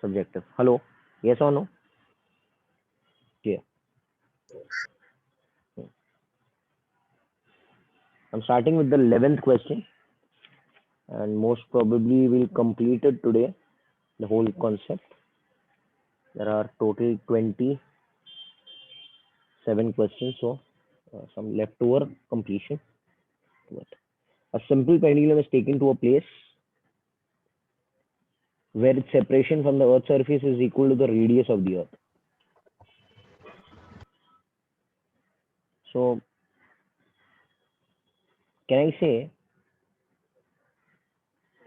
subjective. Hello, yes or no? Yeah. I'm starting with the 11th question, and most probably we'll complete it today, the whole concept. There are total 27 questions, so some leftover completion. But a simple pendulum is taken to a place where its separation from the Earth's surface is equal to the radius of the Earth. So, can I say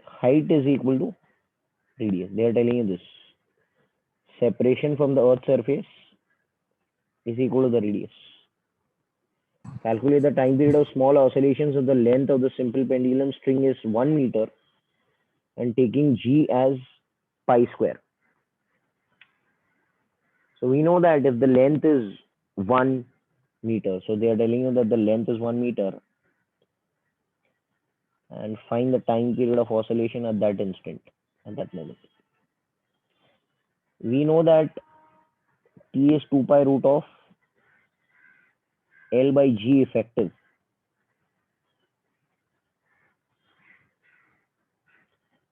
height is equal to radius? They are telling you this. Separation from the Earth's surface is equal to the radius. Calculate the time period of small oscillations of the length of the simple pendulum string is 1 meter and taking g as pi square. So we know that if the length is 1 meter, so they are telling you that the length is 1 meter, and find the time period of oscillation at that instant, at that moment. We know that T is 2 pi root of L by G effective.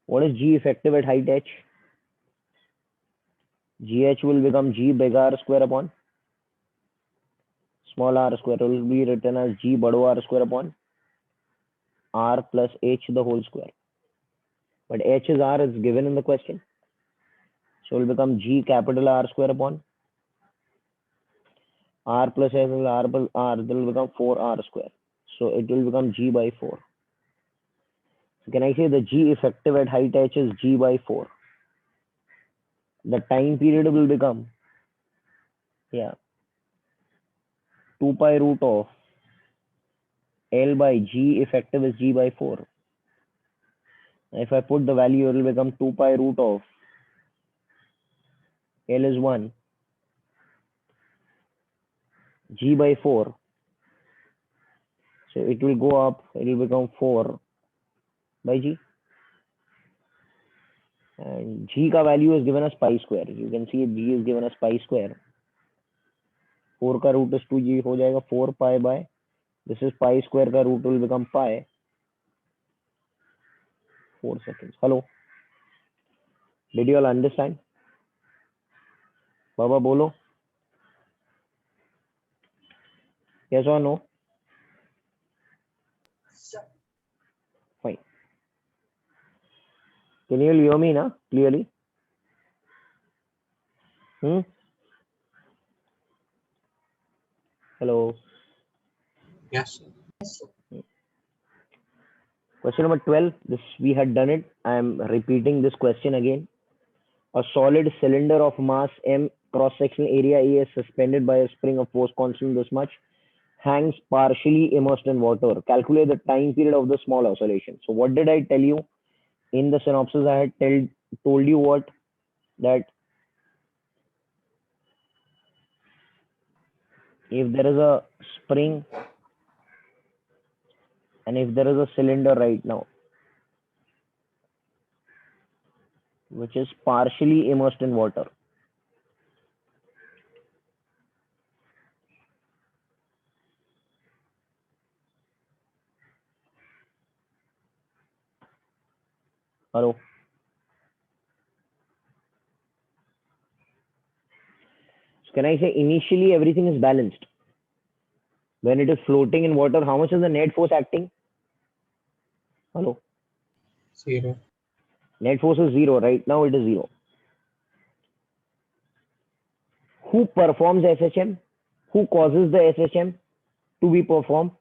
What is G effective at height h? GH will become G big R square upon small r square. It will be written as G bado R square upon R plus H the whole square. But H is R is given in the question. So it will become G capital R square upon R plus H will R plus R. That will become 4R square. So it will become G by 4. So can I say the G effective at height h is G by 4? The time period will become, 2 pi root of L by G effective is G by 4. If I put the value, it will become 2 pi root of L is 1, G by 4. So it will go up, it will become 4 by G. And G ka value is given as pi square. You can see G is given as pi square. 4 का root is 2G हो जाएगा 4 pi by, this is pi square का root will become pi. 4 seconds. Hello. Did you all understand? Baba bolo. Yes or no? Fine. Can you hear me now clearly? Hello. Yes. Question number 12. This we had done it. I am repeating this question again. A solid cylinder of mass m, cross-sectional area A is suspended by a spring of force constant this much, hangs partially immersed in water. Calculate the time period of the small oscillation. So what did I tell you in the synopsis? I had told you what? That if there is a spring and if there is a cylinder right now which is partially immersed in water, hello, so can I say initially everything is balanced? When it is floating in water, how much is the net force acting? Hello. 0. Net force is 0. Right now it is 0. Who performs SHM? Who causes the SHM to be performed?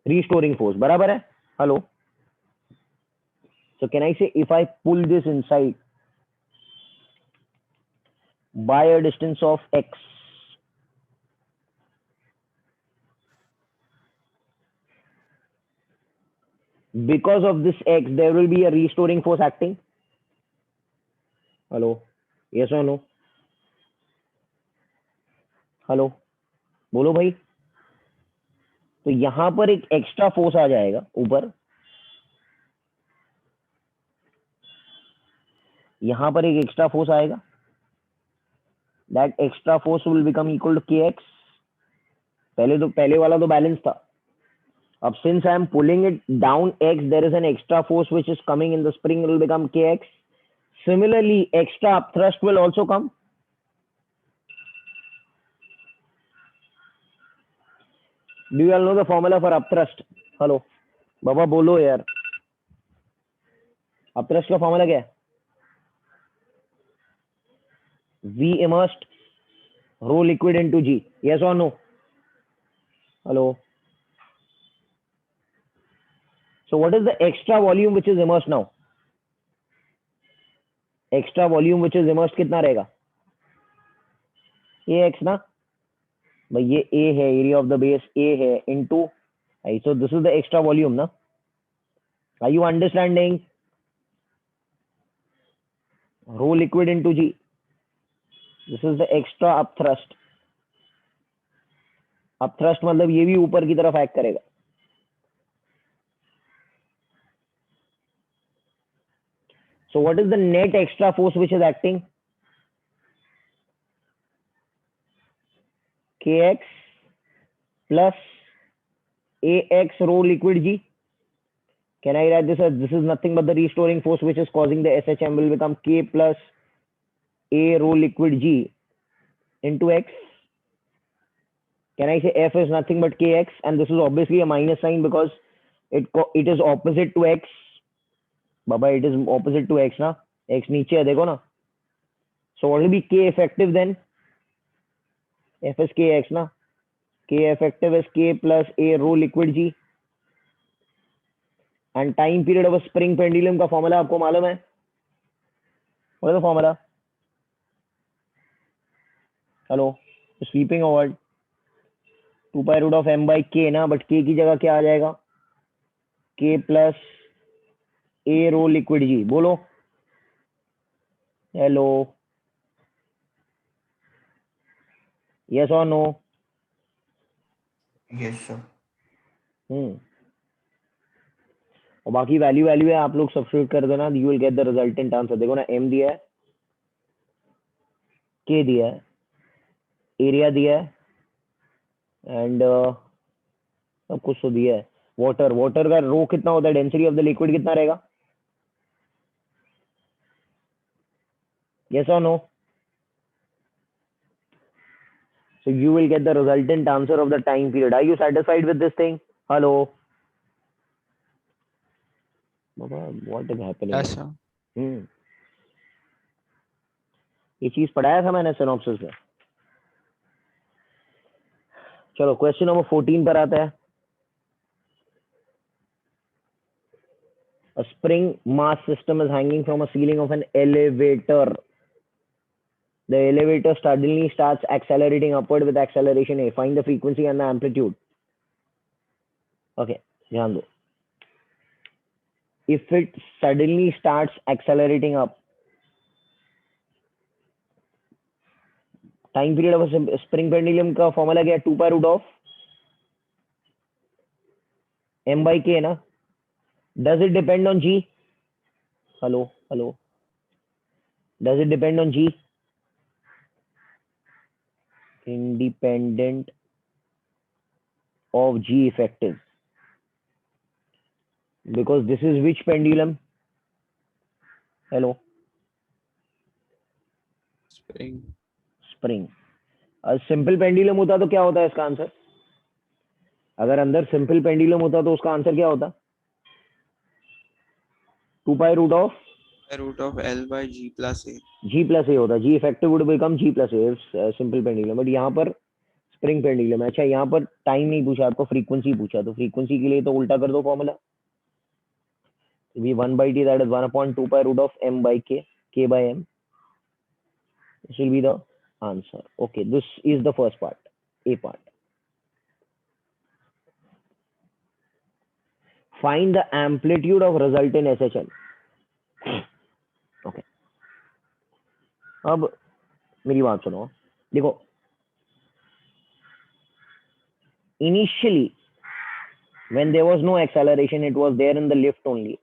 Restoring force. Barabar hai? Hello. So can I say if I pull this inside by a distance of x, because of this x, there will be a restoring force acting? Hello. Yes or no? Hello बोलो भाई. तो यहां पर एक extra force आ जाएगा ऊपर, यहां पर एक एक्स्ट्रा फोर्स आएगा that extra force will become equal to kx. पहले वाला तो बैलेंस था. अब since I am pulling it down x, there is an extra force which is coming in the spring, will become kx. Similarly, extra upthrust will also come. Do you all know the formula for upthrust? Hello, बाबा बोलो यार. Upthrust का formula क्या है? V immersed rho liquid into G. Yes or no? Hello. So what is the extra volume which is immersed now? Extra volume which is immersed कितना रहेगा? AX ना? भाई ये A है, area of the base A है into. So this is the extra volume ना? Are you understanding? Rho liquid into G. This is the extra upthrust. Upthrust मतलब ये भी ऊपर की तरफ एक्ट करेगा. So what is the net extra force which is acting? Kx plus Ax rho liquid G. Can I write this as this is nothing but the restoring force which is causing the SHM will become K plus A rho liquid G into X. Can I say F is nothing but Kx, and this is obviously a minus sign because it is opposite to X. Baba, it is opposite to X ना. X नीचे है देखो ना. So what will be K effective then? F is Kx ना. K effective is K plus A rho liquid G. And time period of a spring pendulum का formula आपको मालूम है? What is the formula? Hello, sweeping award. 2 pi root of m by k ना, but k की जगह क्या आ जाएगा? K plus A rho liquid G. बोलो. Hello. Yes or no? Yes, sir. और बाकी वैल्यू है, आप लोग सब्स्टिट्यूट कर देना. You will get the resultant answer. देखो ना, m दिया है, k दिया है, एरिया दिया है, एंड सब कुछ तो दिया है. वाटर का रो कितना होता है, डेंसिटी ऑफ द लिक्विड कितना रहेगा? Yes or no? So you will get the resultant answer of the time period. Are you satisfied with this thing? Hello. Baba, what is happening? Yes, sir. ये चीज पढ़ाया था मैंने synopsis में. चलो question number 14 पर आता है. A spring mass system is hanging from a ceiling of an elevator. The elevator suddenly starts accelerating upward with acceleration A. Find the frequency and the amplitude. Okay, ध्यान दो. If it suddenly starts accelerating up, time period of a spring pendulum का formula क्या है? 2 pi root of m by k ना. Does it depend on G? Hello. Does it depend on G? Independent of G effective. Because this is which pendulum? Hello. Spring. Simple pendulum होता तो क्या होता है इसका answer? अगर अंदर simple pendulum होता तो उसका आंसर क्या होता? 2 pi root of L by G plus A. G plus A होता. G effective would become G plus A. Simple pendulum. But यहाँ पर स्प्रिंग पेंडुलम है. अच्छा, यहाँ पर टाइम नहीं पूछा, आपको फ्रीक्वेंसी पूछा. तो फ्रीक्वेंसी के लिए तो उल्टा कर दो formula. V 1 by T, that is 1 upon 2 pi root of m by k, k by m. This will be the answer. Okay, this is the first part, A part. Find the amplitude of resultant SHM. Okay. अब मेरी बात सुनो. देखो, initially when there was no acceleration, it was there in the lift only.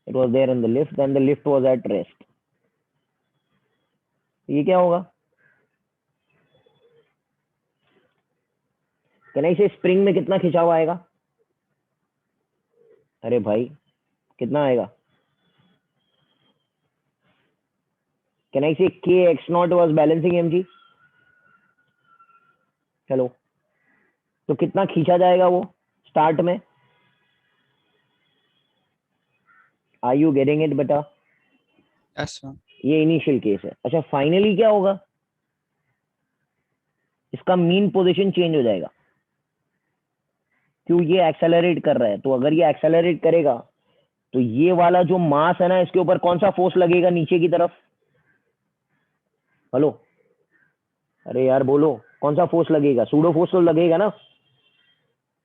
It was there in the lift, then the lift was at rest. ये क्या होगा? Can I से spring में कितना खिंचाव आएगा? अरे भाई कितना आएगा? Can I say K x naught was balancing M G? Hello, तो कितना खींचा जाएगा वो स्टार्ट में? आर यू गेटिंग इट बेटा? Yes, sir. ये इनिशियल केस है। अच्छा, फाइनली क्या होगा? इसका मीन पोजीशन चेंज हो जाएगा, क्यों? ये एक्सेलरेट कर रहा है, तो अगर ये एक्सेलरेट करेगा तो ये वाला जो मास है ना, इसके ऊपर कौन सा फोर्स लगेगा नीचे की तरफ? हेलो, अरे यार बोलो, कौन सा फोर्स लगेगा? सूडो फोर्स तो लगेगा ना।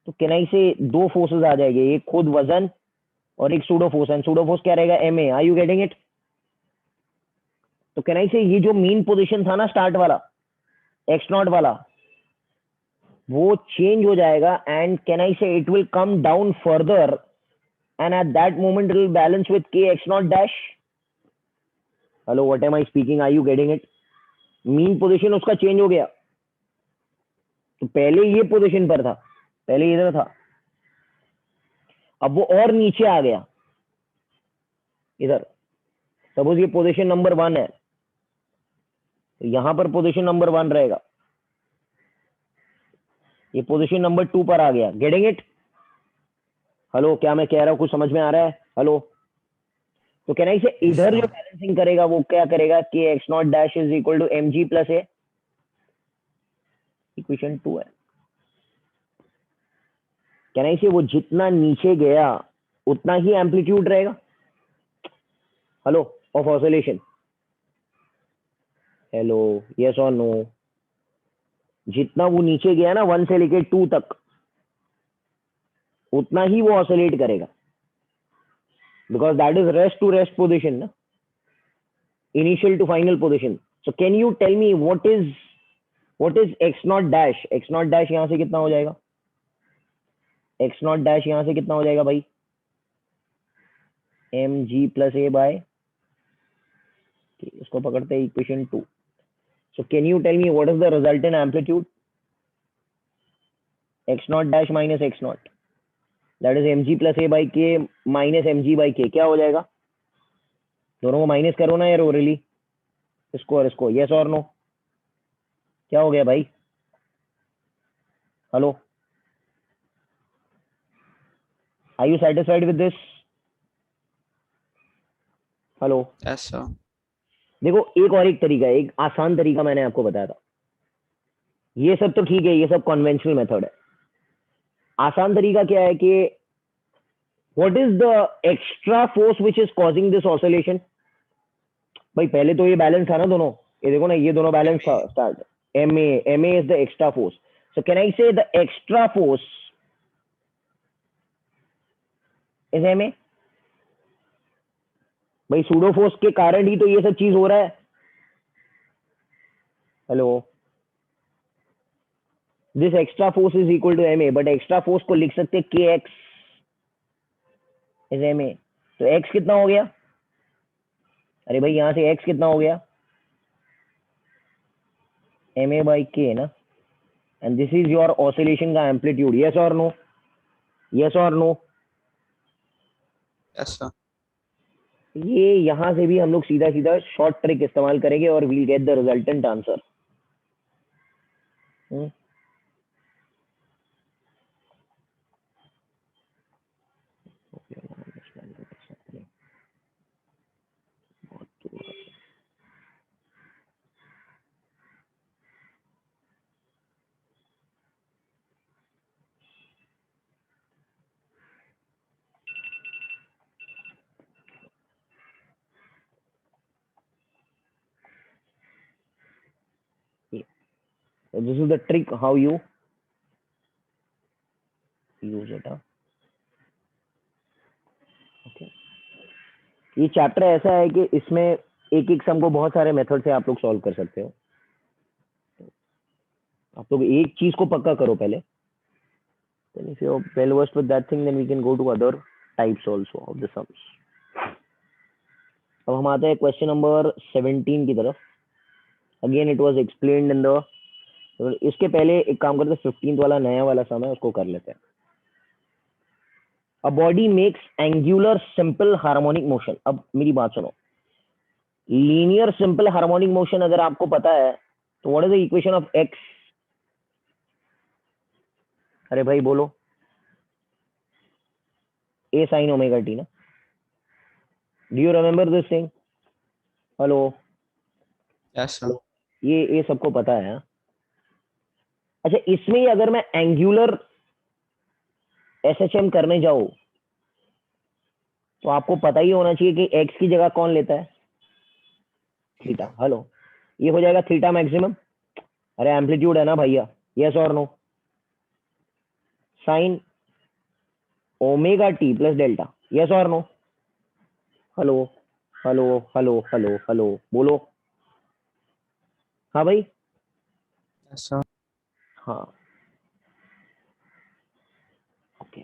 तो केनाई से दो फोर्सेस आ जाएंगे, एक खुद वजन और एक pseudo force. And pseudo force क्या रहेगा? M A. Are you getting it? तो केनाई से ये जो मीन पोजीशन था ना स्टार्ट वाला, एक्स नॉट वाला, वो चेंज हो जाएगा। एंड केनाई से it will come down further, and at that moment it will balance with k x naught dash. Hello, what am I speaking? Are you getting it? Mean position उसका change हो गया। तो पहले ये पोजीशन पर था, पहले इधर था, अब वो और नीचे आ गया इधर। सपोज ये पोजीशन नंबर 1 है, तो यहां पर पोजीशन नंबर 1 रहेगा, ये पोजीशन नंबर 2 पर आ गया। Getting it? हेलो, क्या मैं कह रहा हूं कुछ समझ में आ रहा है? हेलो, तो कहना इसे इधर जो बैलेंसिंग करेगा वो क्या करेगा? K x naught dash is equal to M G plus A. Equation 2 है। कहना इसे वो जितना नीचे गया उतना ही एम्पलीट्यूड रहेगा, hello, of oscillation. Hello, yes और नो? जितना वो नीचे गया ना 1 से लेके 2 तक, उतना ही वो ऑसिलेट करेगा, because that is rest to rest position na, initial to final position. So can you tell me what is x naught dash? x naught dash यहां से कितना हो जाएगा? x naught dash यहां से कितना हो जाएगा भाई? mg plus a by, इसको पकड़ते हैं equation 2। So can you tell me what is the resultant amplitude? x naught dash minus x naught, that is mg plus a by k minus mg by k। क्या हो जाएगा? दोनों को minus करो ना यार ओरली, इसको और इसको। यस और नो? क्या हो गया भाई? Hello, are you satisfied with this? Hello, Yes, sir. देखो एक और एक तरीका है, एक आसान तरीका मैंने आपको बताया था। ये सब तो ठीक है, ये सब कन्वेंशनल मेथड है। आसान तरीका क्या है कि what is the extra force which is causing this oscillation? भाई पहले तो ये बैलेंस था ना दोनों, ये देखो ना, ये दोनों बैलेंस था start. M A is the extra force. So can I say the extra force is M A? भाई सूडो फोर्स के कारण ही तो ये सब चीज हो रहा है। Hello, this extra force is equal to m a, but extra force को लिख सकते के एक्स इज एम ए। तो एक्स कितना हो गया? अरे भाई यहां से एक्स कितना हो गया? एम ए बाई के ना। And this is your oscillation का एम्पलीट्यूड। यस और नो? यस और नो? Yes, sir. ये यहां से भी हम लोग सीधा सीधा शॉर्ट ट्रिक इस्तेमाल करेंगे और we'll get the resultant answer. This is the trick how you use it. Okay. ये चैप्टर ऐसा है कि इसमें एक एक सम को बहुत सारे मेथड से आप लोग सॉल्व कर सकते हो। आप लोग एक चीज को पक्का करो पहले, then if you're well versed with that thing then we can go to other types also of the sums. अब हम आते हैं क्वेश्चन नंबर 17 की तरफ। Again it was explained in the, इसके पहले एक काम करते, 15th वाला नया वाला सम है उसको कर लेते हैं. A body makes angular simple harmonic motion. अब मेरी बात सुनो, लीनियर सिंपल हार्मोनिक मोशन अगर आपको पता है तो what is the equation of x? अरे भाई बोलो. ए साइन ओमेगा टी ना. Do you remember this thing? Hello. Yes, sir. ये सबको पता है. अच्छा, इसमें ही अगर मैं एंगुलर एसएचएम करने जाऊं तो आपको पता ही होना चाहिए कि एक्स की जगह कौन लेता है? थीटा. हेलो, ये हो जाएगा थीटा मैक्सिमम. अरे एम्पलीट्यूड है ना भैया. यस और no? Sine omega T plus delta. Yes और no? Hello hello hello hello hello बोलो. हाँ भाई. Yes, sir. हाँ. ओके,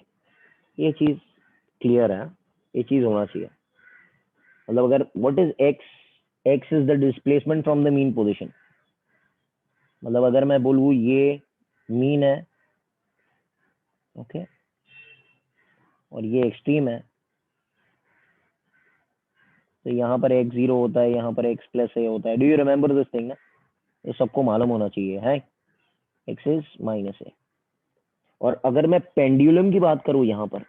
ये चीज क्लियर है. ये चीज होना चाहिए. मतलब अगर what is x? X is the displacement from the mean position. मतलब अगर मैं बोलूँ ये मीन है, ओके, और ये एक्सट्रीम है, तो यहाँ पर एक्स जीरो होता है, यहाँ पर एक्स प्लस ए होता है. Do you remember this thing ना? ये सबको मालूम होना चाहिए है. एक्स इज माइनस ए. और अगर मैं पेंडुलम की बात करूँ यहाँ पर,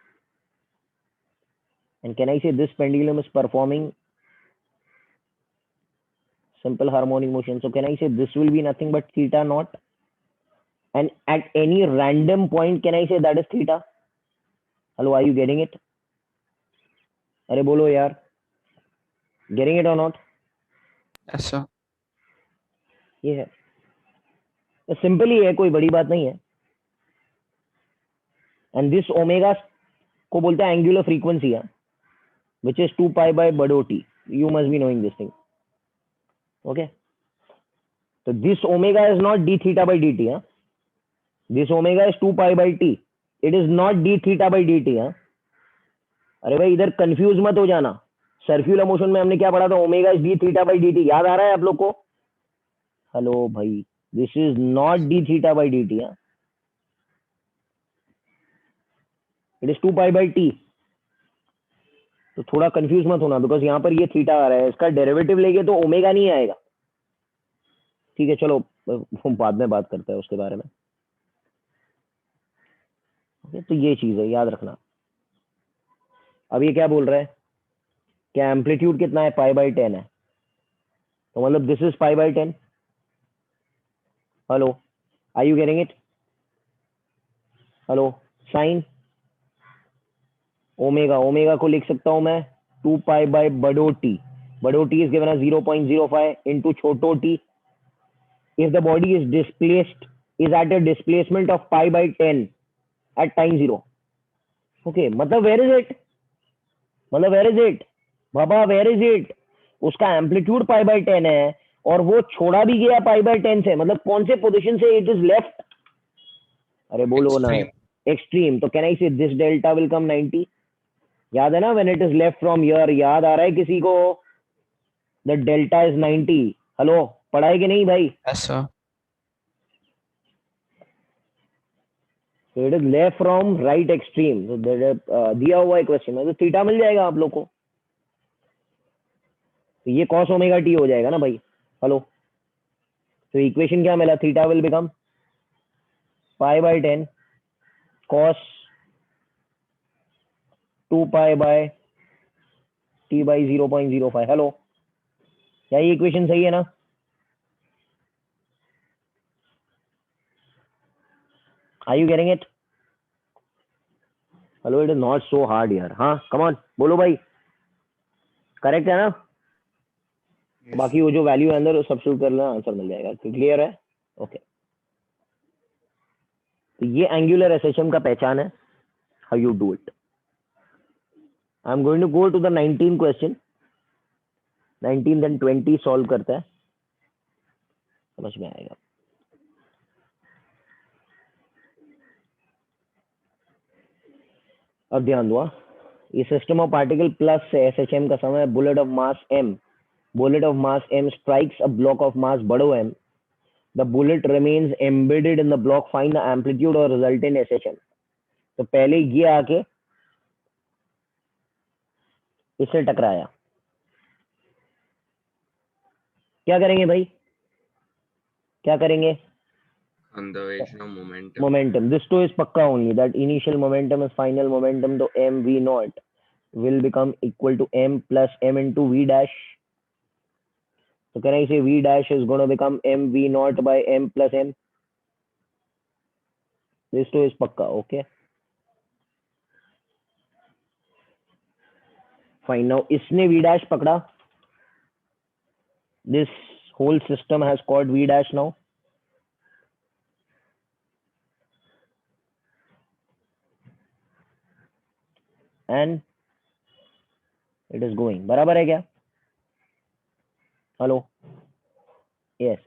and can I say this pendulum is performing simple harmonic motion, so can I say this will be nothing but theta naught, and at any random point can I say that is theta? Hello, are you getting it? अरे बोलो यार. Getting it or not? Yes, sir. ये है. Simple ही है, कोई बड़ी बात नहीं है. एंड दिस ओमेगा को बोलते हैं एंगुलर फ्रीक्वेंसी है, विच इज 2 पाई बाय बड़ो T. You must be knowing this thing. Okay, तो this omega is not d theta by d t. This omega is 2 pi by T. It is not d theta by d t. अरे भाई इधर confuse मत हो जाना. Circular motion में हमने क्या पढ़ा था? Omega is D theta by d T. याद आ रहा है आप लोग को? हेलो भाई, this is not d theta by d T. It is 2 pi by T. तो थोड़ा कंफ्यूज मत होना, बिकॉज यहाँ पर ये थीटा आ रहा है, इसका डेरिवेटिव लेके तो ओमेगा नहीं आएगा. ठीक है, चलो बाद में बात करते हैं उसके बारे में. ओके, तो ये चीज है, याद रखना. अब ये क्या बोल रहा है? क्या एम्पलीट्यूड कितना है? पाई बाई 10 है. तो मतलब this is pi by 10. Hello, are you getting it? Hello. Sine omega, omega को लिख सकता हूं मैं 2 पाई बाय बड़ो टी. बड़ो T is given as 0.05 into छोटो t. if the body is displaced, is at a displacement of pi by 10 at time 0. Okay, मतलब where is it? मतलब where is it? Baba where is it? उसका amplitude pi by 10 है और वो छोड़ा भी गया पाई बाई 10 से. मतलब कौन से पोजीशन से इट इज लेफ्ट? अरे बोलो ना. Extreme. एक्सट्रीम. तो can I say this delta will come 90. याद है ना? When it is left from here. याद आ रहा है किसी को? The delta is 90. हेलो, पढ़ा है कि नहीं भाई? Yes, sir. So it is left from right extreme. So दिया हुआ है क्वेश्चन में, तो थीटा मिल जाएगा आप लोग को. तो ये cos ओमेगा टी हो जाएगा ना भाई. हेलो, तो इक्वेशन क्या मिला? Theta will become pi by 10 cos 2 pi bye T by 0.05. Hello, क्या ये इक्वेशन सही है ना? Are you getting it? Hello, it is not so hard यार. हाँ, कम ऑन बोलो भाई. करेक्ट है ना? Yes. बाकी वो जो वैल्यू है अंदर सब्स्टिट्यूट कर लेना, आंसर मिल जाएगा. क्लियर है? ओके. तो ये एंगुलर एसएचएम का पहचान है. How you do it. I am going to go to the 19 question. 19 and 20 solve करता है, समझ में आएगा. अब ध्यान दो. ये system of particle plus SHM का समय, bullet of mass m bullet of mass m strikes a block of mass बड़ो m, the bullet remains embedded in the block, find the amplitude or resultant SHM. तो पहले ये आके इससे टकराया, क्या करेंगे भाई, क्या करेंगे? Conservation of momentum. Momentum. This too is पक्का only that initial momentum is final momentum, तो m v naught will become equal to m plus m into v dash. So can I say v dash is going to become m v naught by m plus m? This too is pakka, okay? Fine. Now इसने v dash पकड़ा. This whole system has caught v dash now. And it is going. बराबर है क्या? Hello? Yes.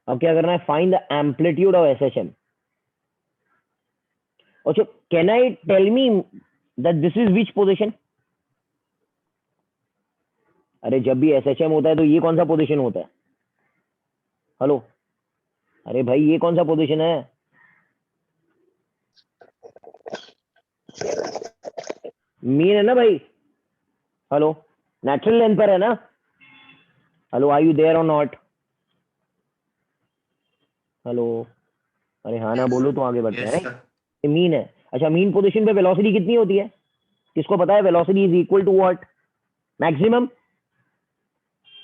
अब क्या करना है? Find the amplitude of SHM. Also, can I tell me that this is which position? अरे जब भी SHM होता है तो ये कौन सा पोजीशन होता है? हेलो? अरे भाई ये कौन सा पोजीशन है? मीन है ना भाई? हेलो? नेचुरल लेंथ पर है ना? हेलो, आर यू देयर और नॉट? हेलो? अरे हाँ ना बोलो तो आगे बढ़ते Yes, हैं. sir. ये मीन है. अच्छा, मीन पोजीशन पे वेलोसिटी कितनी होती है? किसको पता है? Velocity is equal to what? Maximum.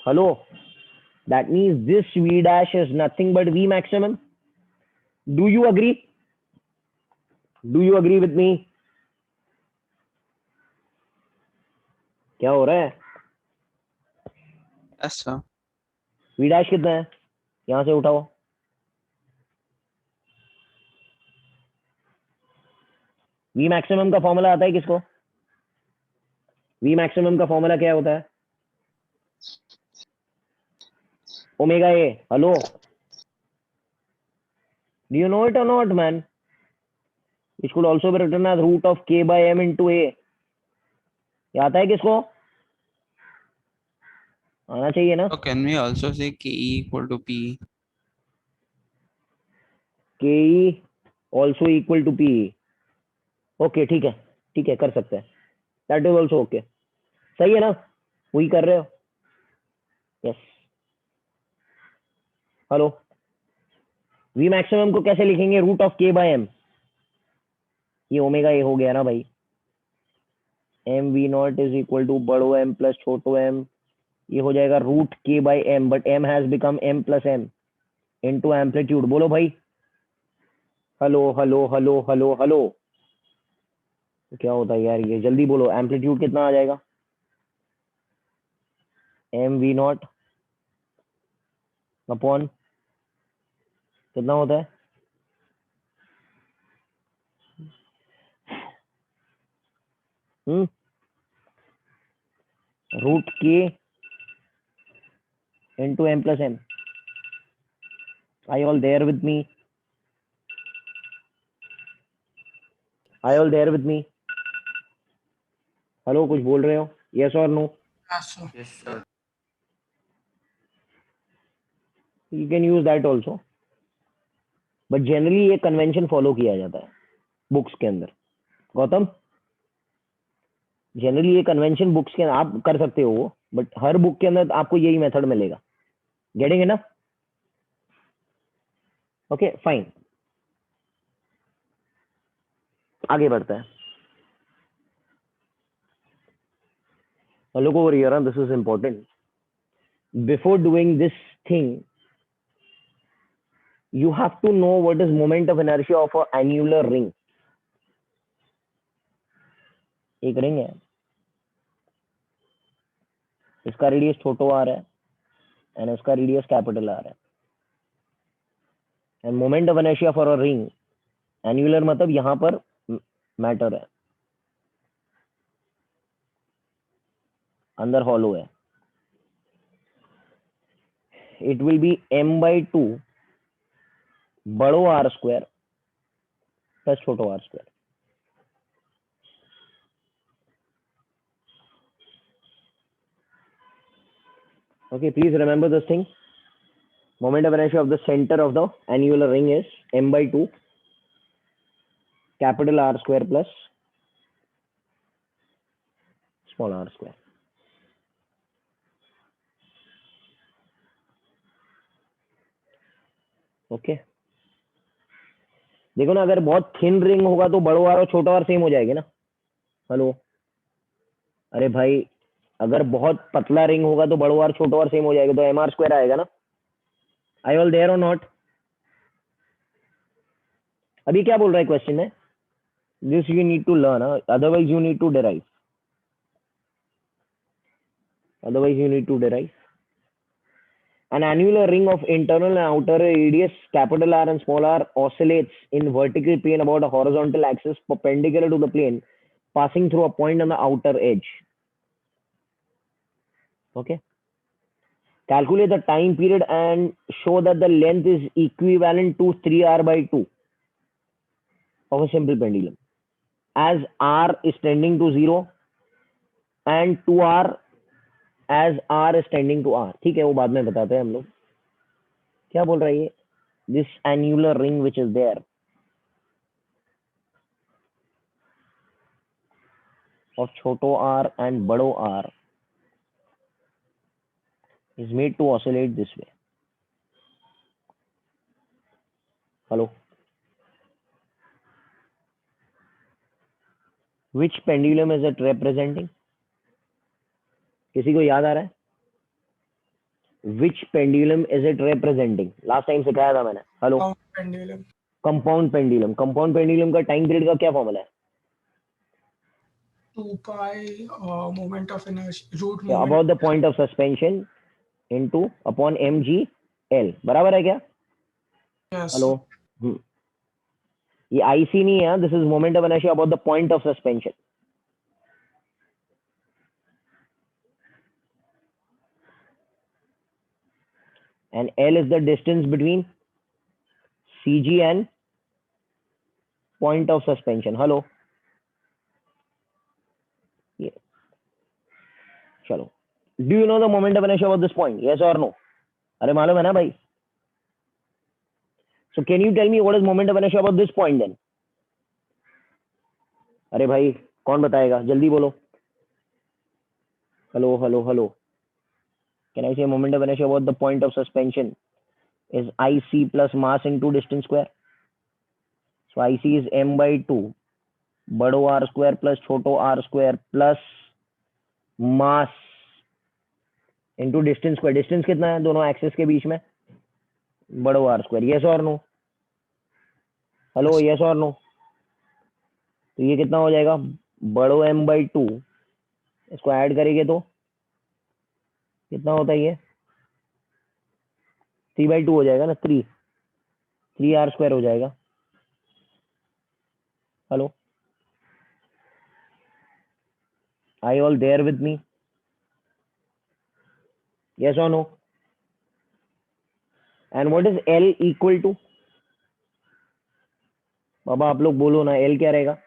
Hello, that means this v dash is nothing but v maximum. Do you agree? Do you agree with me? क्या हो रहा है? Yes, sir. v dash कितना है? यहां से उठाओ. v maximum का फॉर्मूला आता है किसको? v maximum का फॉर्मूला क्या होता है? Omega A. Hello, do you know it or not, man? It could also be written as root of k by m into a. ये आता है किसको? आना चाहिए ना? So can we also say Ke equal to P? ke also equal to pe. Okay, ठीक है, ठीक है, कर सकते हैं. That is also okay. सही है ना? वही कर रहे हो? यस. हेलो, वी मैक्सिमम को कैसे लिखेंगे? Root of k by m. ये ओमेगा ए हो गया ना भाई. M v not is equal to बड़ो एम प्लस छोटो एम. ये हो जाएगा root k by m, but m has become m plus m into amplitude. बोलो भाई. Hello hello hello hello hello. तो क्या होता है यार? ये जल्दी बोलो. एम्पलीट्यूड कितना आ जाएगा? एम वी नॉट अपॉन कितना होता है? रूट के into m plus m. Are you all there with me? Are you all there with me? Hello, कुछ बोल रहे हो? Yes or no? Yes, sir. You can use that also. But generally ये convention follow किया जाता है books के अंदर. गौतम, जनरली ये कन्वेंशन बुक्स के अंदर आप कर सकते हो वो, बट हर बुक के अंदर आपको यही मेथड मिलेगा. गेटिंग है ना? Okay, fine. आगे बढ़ते हैं. Look over here, this is important. Before doing this thing, you have to know what is moment of inertia of an annular ring. एक रिंग है, इसका रेडियस छोटो आ रहा है एंड इसका रेडियस कैपिटल आ रहा है. End moment of inertia for a ring annular मतलब यहां पर मैटर है, अंदर हॉलो है. It will be m by 2 बड़ो r स्क्वायर प्लस छोटो r square. Okay, please remember this thing. Moment of inertia of the center of the annular ring is m by 2 capital R square plus small r square. Okay देखो ना, अगर बहुत thin ring होगा तो बड़ो are और छोटा are same हो जाएगी ना. हेलो, अरे भाई, अगर बहुत पतला रिंग होगा तो बड़ो आर छोटो आर सेम हो जाएगा, तो एम आर स्क्वायर आएगा ना. आई ऑल देयर और नॉट? अभी क्या बोल रहा है क्वेश्चन में? This you need to learn, otherwise you need to derive. Otherwise, you need to derive. An annular ring of internal and outer radius capital R and small r oscillates in vertical plane about a horizontal axis perpendicular to the plane, passing through a point on the outer edge. Okay. Calculate the time period and show that the length is equivalent to 3r by 2 of a simple pendulum, as r is tending to 0 and 2r as r is tending to r. ठीक है, वो बाद में बताते हैं हम लोग. क्या बोल रहा है ये? This annular ring which is there of छोटो r and बड़ो r is made to oscillate this way. Hello. Which pendulum is it representing? किसी को याद आ रहा है? Which pendulum is it representing? Last time सिखाया था मैंने. Hello. Pendulum. Compound pendulum. Compound pendulum का टाइम पीरियड का क्या फॉर्मूला है? 2 pi moment of inertia root Yeah, moment. about the point of suspension into upon mg l. बराबर है क्या? Yes. हेलो. ये IC नहीं है. This is moment of inertia about the point of suspension. And L is the distance between CG and point of suspension. Hello. Yeah. चलो. Do you know the moment of inertia about this point? Yes or no? अरे मालूम है ना भाई? So can you tell me what is moment of inertia about this point then? अरे भाई, कौन बताएगा? जल्दी बोलो. Hello, hello, hello. Can I say moment of inertia about the point of suspension is IC plus mass into distance square? So IC is m by 2 बड़ो r square plus छोटो r square plus mass into distance square. Distance कितना है दोनों axis के बीच में? बड़ो r square. Yes or no? Hello, yes or no? तो ये कितना हो जाएगा? बड़ो m by 2, इसको ऐड करेंगे तो कितना होता है ये? 3 by 2 हो जाएगा ना. 3r square हो जाएगा. Hello, are you all there with me? Yes or no? And what is L equal to? बाबा आप लोग बोलो ना, L क्या रहेगा?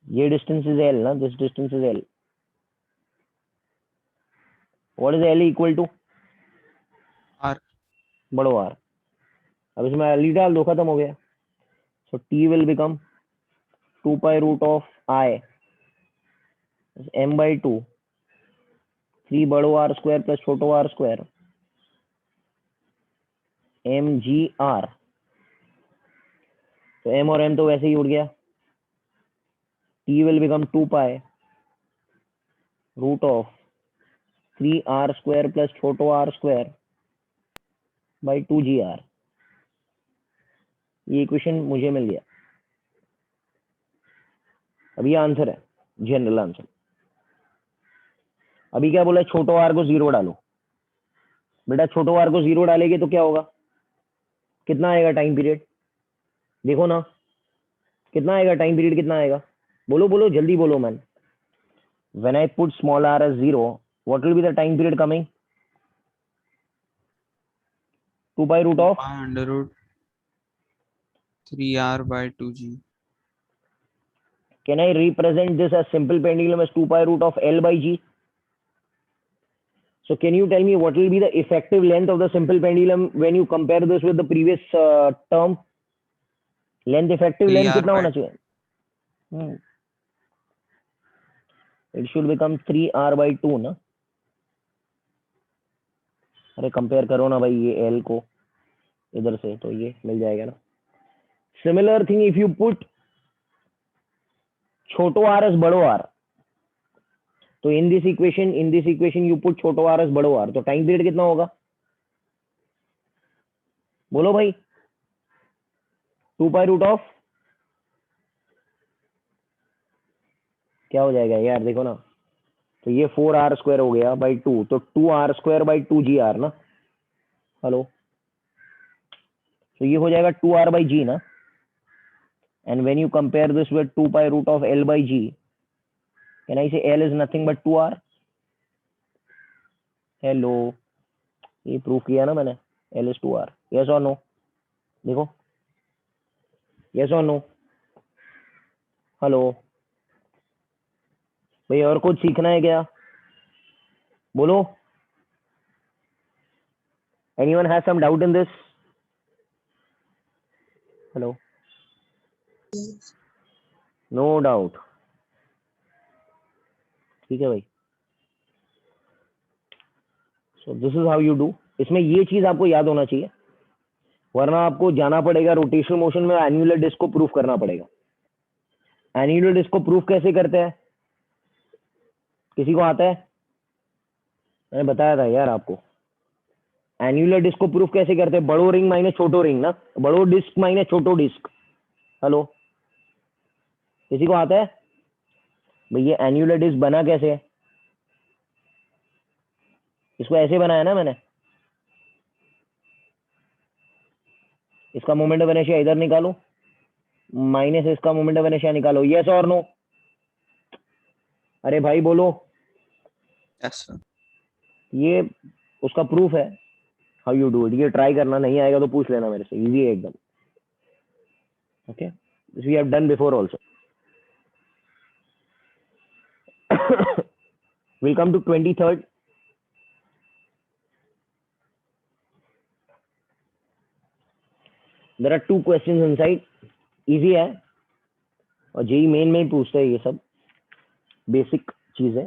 ये डिस्टेंस इज L ना, this distance is L. What is L equal to? R. बड़ो R. अब इसमें L डाल दो, खत्म हो गया. So T will become 2 pi root of I m by 2 3 बड़ो R square plus छोटो R square mgr. तो m और m तो वैसे ही उड़ गया. T will become 2 pi root of 3r square plus छोटो r square by 2gr. ये इक्वेशन मुझे मिल गया. अब ये आंसर है, जनरल आंसर. अभी क्या बोला? छोटो r को 0 डालो. बेटा छोटो r को 0 डालेंगे तो क्या होगा? कितना आएगा टाइम पीरियड? देखो ना, कितना आएगा टाइम पीरियड? कितना आएगा? बोलो बोलो, जल्दी बोलो man. When I put small r as 0, what will be the time period coming? 2 pi root of Pi under root 3r by 2g. Can I represent this as simple pendulum as 2 pi root of L by G? So can you tell me what will be the effective length of the simple pendulum when you compare this with the previous term? Length, effective length 3R कितना by होना चाहिए? It should become 3R by 2 ना. अरे compare करो ना भाई ये L को इधर से, तो ये मिल जाएगा ना. Similar thing if you put छोटो r as बड़ो r, तो in this equation you put छोटो r as बड़ो r, तो टाइम पीरियड कितना होगा? बोलो भाई. 2 पाई रूट ऑफ क्या हो जाएगा यार, देखो ना. तो ये 4r स्क्वायर हो गया बाई 2, तो 2r स्क्वायर बाई 2gr ना. हेलो, तो ये हो जाएगा 2r बाई g ना. And when you compare this with 2 pi root of L by G, can I say L is nothing but 2R? Hello, ये प्रूफ किया ना मैंने. L is 2R. Yes or no? देखो. Yes or no? Hello भाई, और कुछ सीखना है क्या? बोलो. Anyone has some doubt in this? Hello. No doubt. ठीक है भाई. So this is how you do. इसमें ये चीज आपको याद होना चाहिए, वरना आपको जाना पड़ेगा रोटेशनल मोशन में एन्युलर डिस्क को प्रूफ करना पड़ेगा. एन्युलर डिस्क को प्रूफ कैसे करते हैं? किसी को आता है? मैंने बताया था यार आपको. एन्युलर डिस्क को प्रूफ कैसे करते हैं? बड़ो रिंग माइनस छोटो रिंग ना. बड़ो डिस्क माइनस छोटो डिस्क. हेलो, किसी को आता है? भैया एन्युलर डिस्क बना कैसे है? इसको ऐसे बनाया ना मैंने. इसका मोमेंट ऑफ इनर्शिया इधर निकालो, माइनस इसका मोमेंट ऑफ इनर्शिया निकालो. यस और नो? अरे भाई बोलो. yes sir. ये उसका प्रूफ है. हाउ यू डू इट, ये ट्राई करना. नहीं आएगा तो पूछ लेना मेरे से, इजी है एकदम. Okay, this we have done before also. we'll come to 23rd. There are 2 questions inside. Easy है, और जेई मेन में ही पूछते हैं ये सब बेसिक चीजें.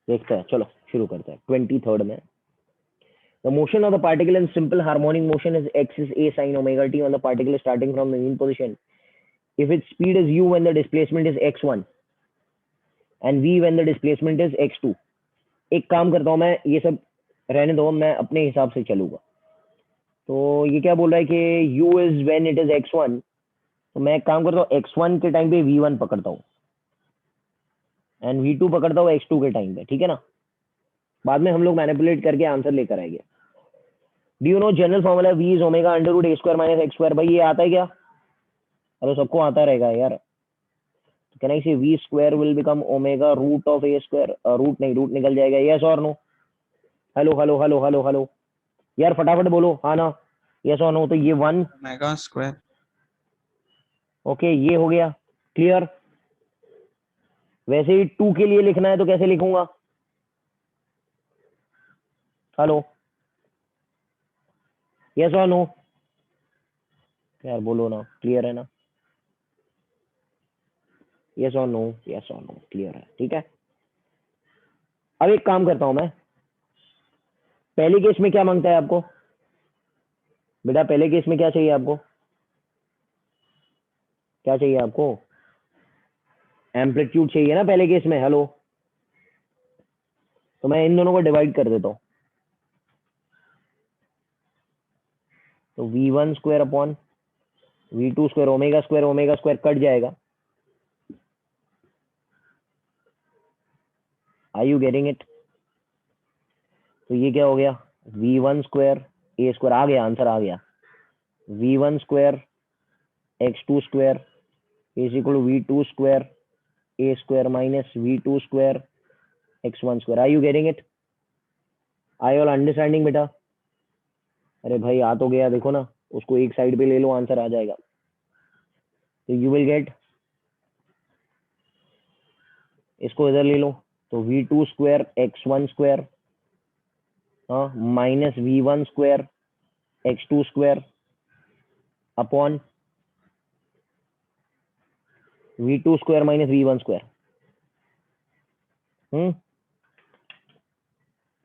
देखते हैं, चलो शुरू करते हैं. 23rd में the motion of the particle in simple harmonic motion is x is a sin omega t on the particle starting from the mean position if its speed is u when the displacement is x1 and v when the displacement is x2. एक काम करता हूं मैं, ये सब रहने दो, मैं अपने हिसाब से चलूंगा. तो ये क्या बोल रहा है कि u is when it is x1, तो मैं एक काम करता हूँ x1 के टाइम पे v1 पकड़ता हूँ एंड v2 पकड़ता हूँ x2 के टाइम पे. ठीक है ना. बाद में हम लोग मैनिपुलेट करके आंसर लेकर आएंगे. Do you know general formula v is omega under root a square minus x square. भाई ये आता है क्या? अरे सबको आता रहेगा यार. Can I say v square will become omega root of a square. Root नहीं, रूट निकल जाएगा. यस और no? Hello hello hello hello hello यार, फटाफट बोलो हाँ ना. यस और नो? तो ये 1 omega square. ओके, ये हो गया क्लियर. वैसे ही 2 के लिए लिखना है तो कैसे लिखूंगा? हेलो, यस और नो? यार बोलो ना, क्लियर है ना? यस और नो, यस और नो, क्लियर है. ठीक है. अब एक काम करता हूं मैं. पहले केस में क्या मांगता है आपको बेटा? पहले केस में क्या चाहिए आपको? क्या चाहिए आपको? एम्पलीट्यूड चाहिए ना पहले केस में. हेलो, तो मैं इन दोनों को डिवाइड कर देता हूं. तो v1 square upon v2 square, omega square cut जाएगा. Are you getting it? तो ये क्या हो गया? v1 square a square. आ गया आंसर, आ गया. v1 square x2 square is equal to v2 square a square minus v2 square x1 square. Are you getting it? I all understanding बेटा? अरे भाई आ तो गया, देखो ना. उसको एक साइड पे ले लो, आंसर आ जाएगा. तो यू विल गेट, इसको इधर ले लो, तो v2 square x1 square minus v1 square x2 square upon v2 square minus v1 square.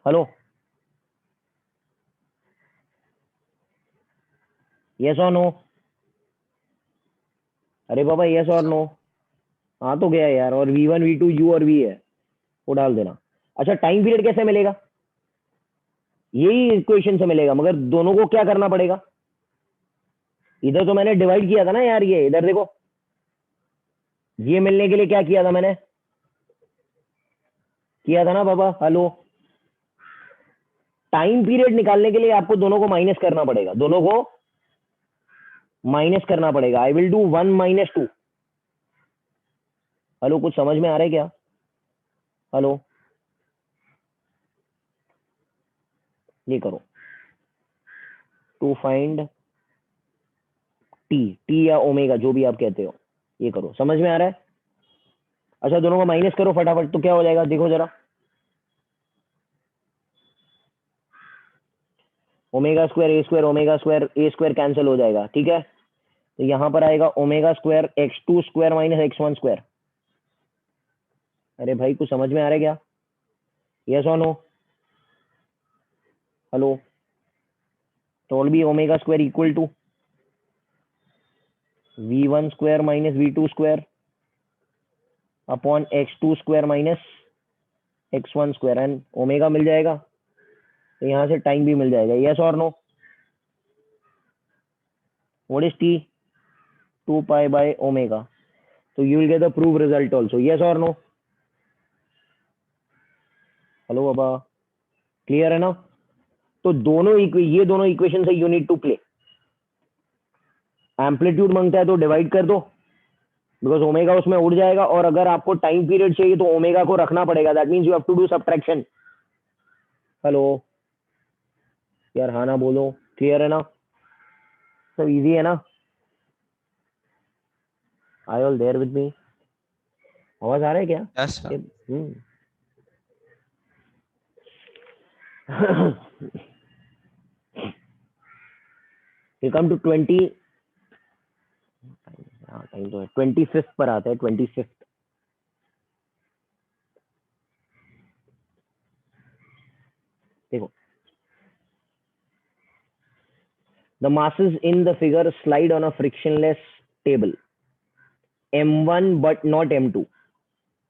Hello, yes और नो? अरे बाबा यस और नो? हाँ तो गया यार। और v1 v2 u और v है, वो डाल देना। अच्छा, टाइम पीरियड कैसे मिलेगा? यही इक्वेशन से मिलेगा, मगर दोनों को क्या करना पड़ेगा? इधर तो मैंने डिवाइड किया था ना यार, ये इधर देखो, ये मिलने के लिए क्या किया था मैंने? किया था ना बाबा। हेलो, टाइम पीरियड निकालने के लिए आपको दोनों को माइनस करना पड़ेगा, दोनों को माइनस करना पड़ेगा। I will do 1 - 2। हेलो, कुछ समझ में आ रहा है क्या? हेलो, ये करो, टू फाइंड टी या ओमेगा, जो भी आप कहते हो, ये करो। समझ में आ रहा है? अच्छा, दोनों को माइनस करो फटाफट, तो क्या हो जाएगा देखो जरा। ओमेगा स्क्वायर ए स्क्वायर कैंसिल हो जाएगा, ठीक है। तो यहां पर आएगा omega square x2 square minus x1 square. अरे भाई, कुछ समझ में आ रहा है क्या? यस और नो? हेलो, तो भी omega square equal to v1 square minus v2 square upon x2 square minus x1 square, and omega मिल जाएगा, तो यहां से टाइम भी मिल जाएगा। यस और no? What is t? 2 pi by omega. So you will get the proof result also. Yes or no? Hello बाबा, clear है ना? तो ये दोनों इक्वेशन से you need to play. Amplitude मांगता है तो डिवाइड कर दो, बिकॉज ओमेगा उसमें उड़ जाएगा, और अगर आपको टाइम पीरियड चाहिए तो ओमेगा को रखना पड़ेगा। That means you have to do subtraction. Hello यार, हाँ ना बोलो, क्लियर है ना? सब इजी है ना? आई ऑल देयर विद मी? आवाज आ रहा है क्या? Yes, sir. We come to 20, time तो है 25th पर आता है। 25th, देखो, the masses in the figure slide on a frictionless table m1 but not m2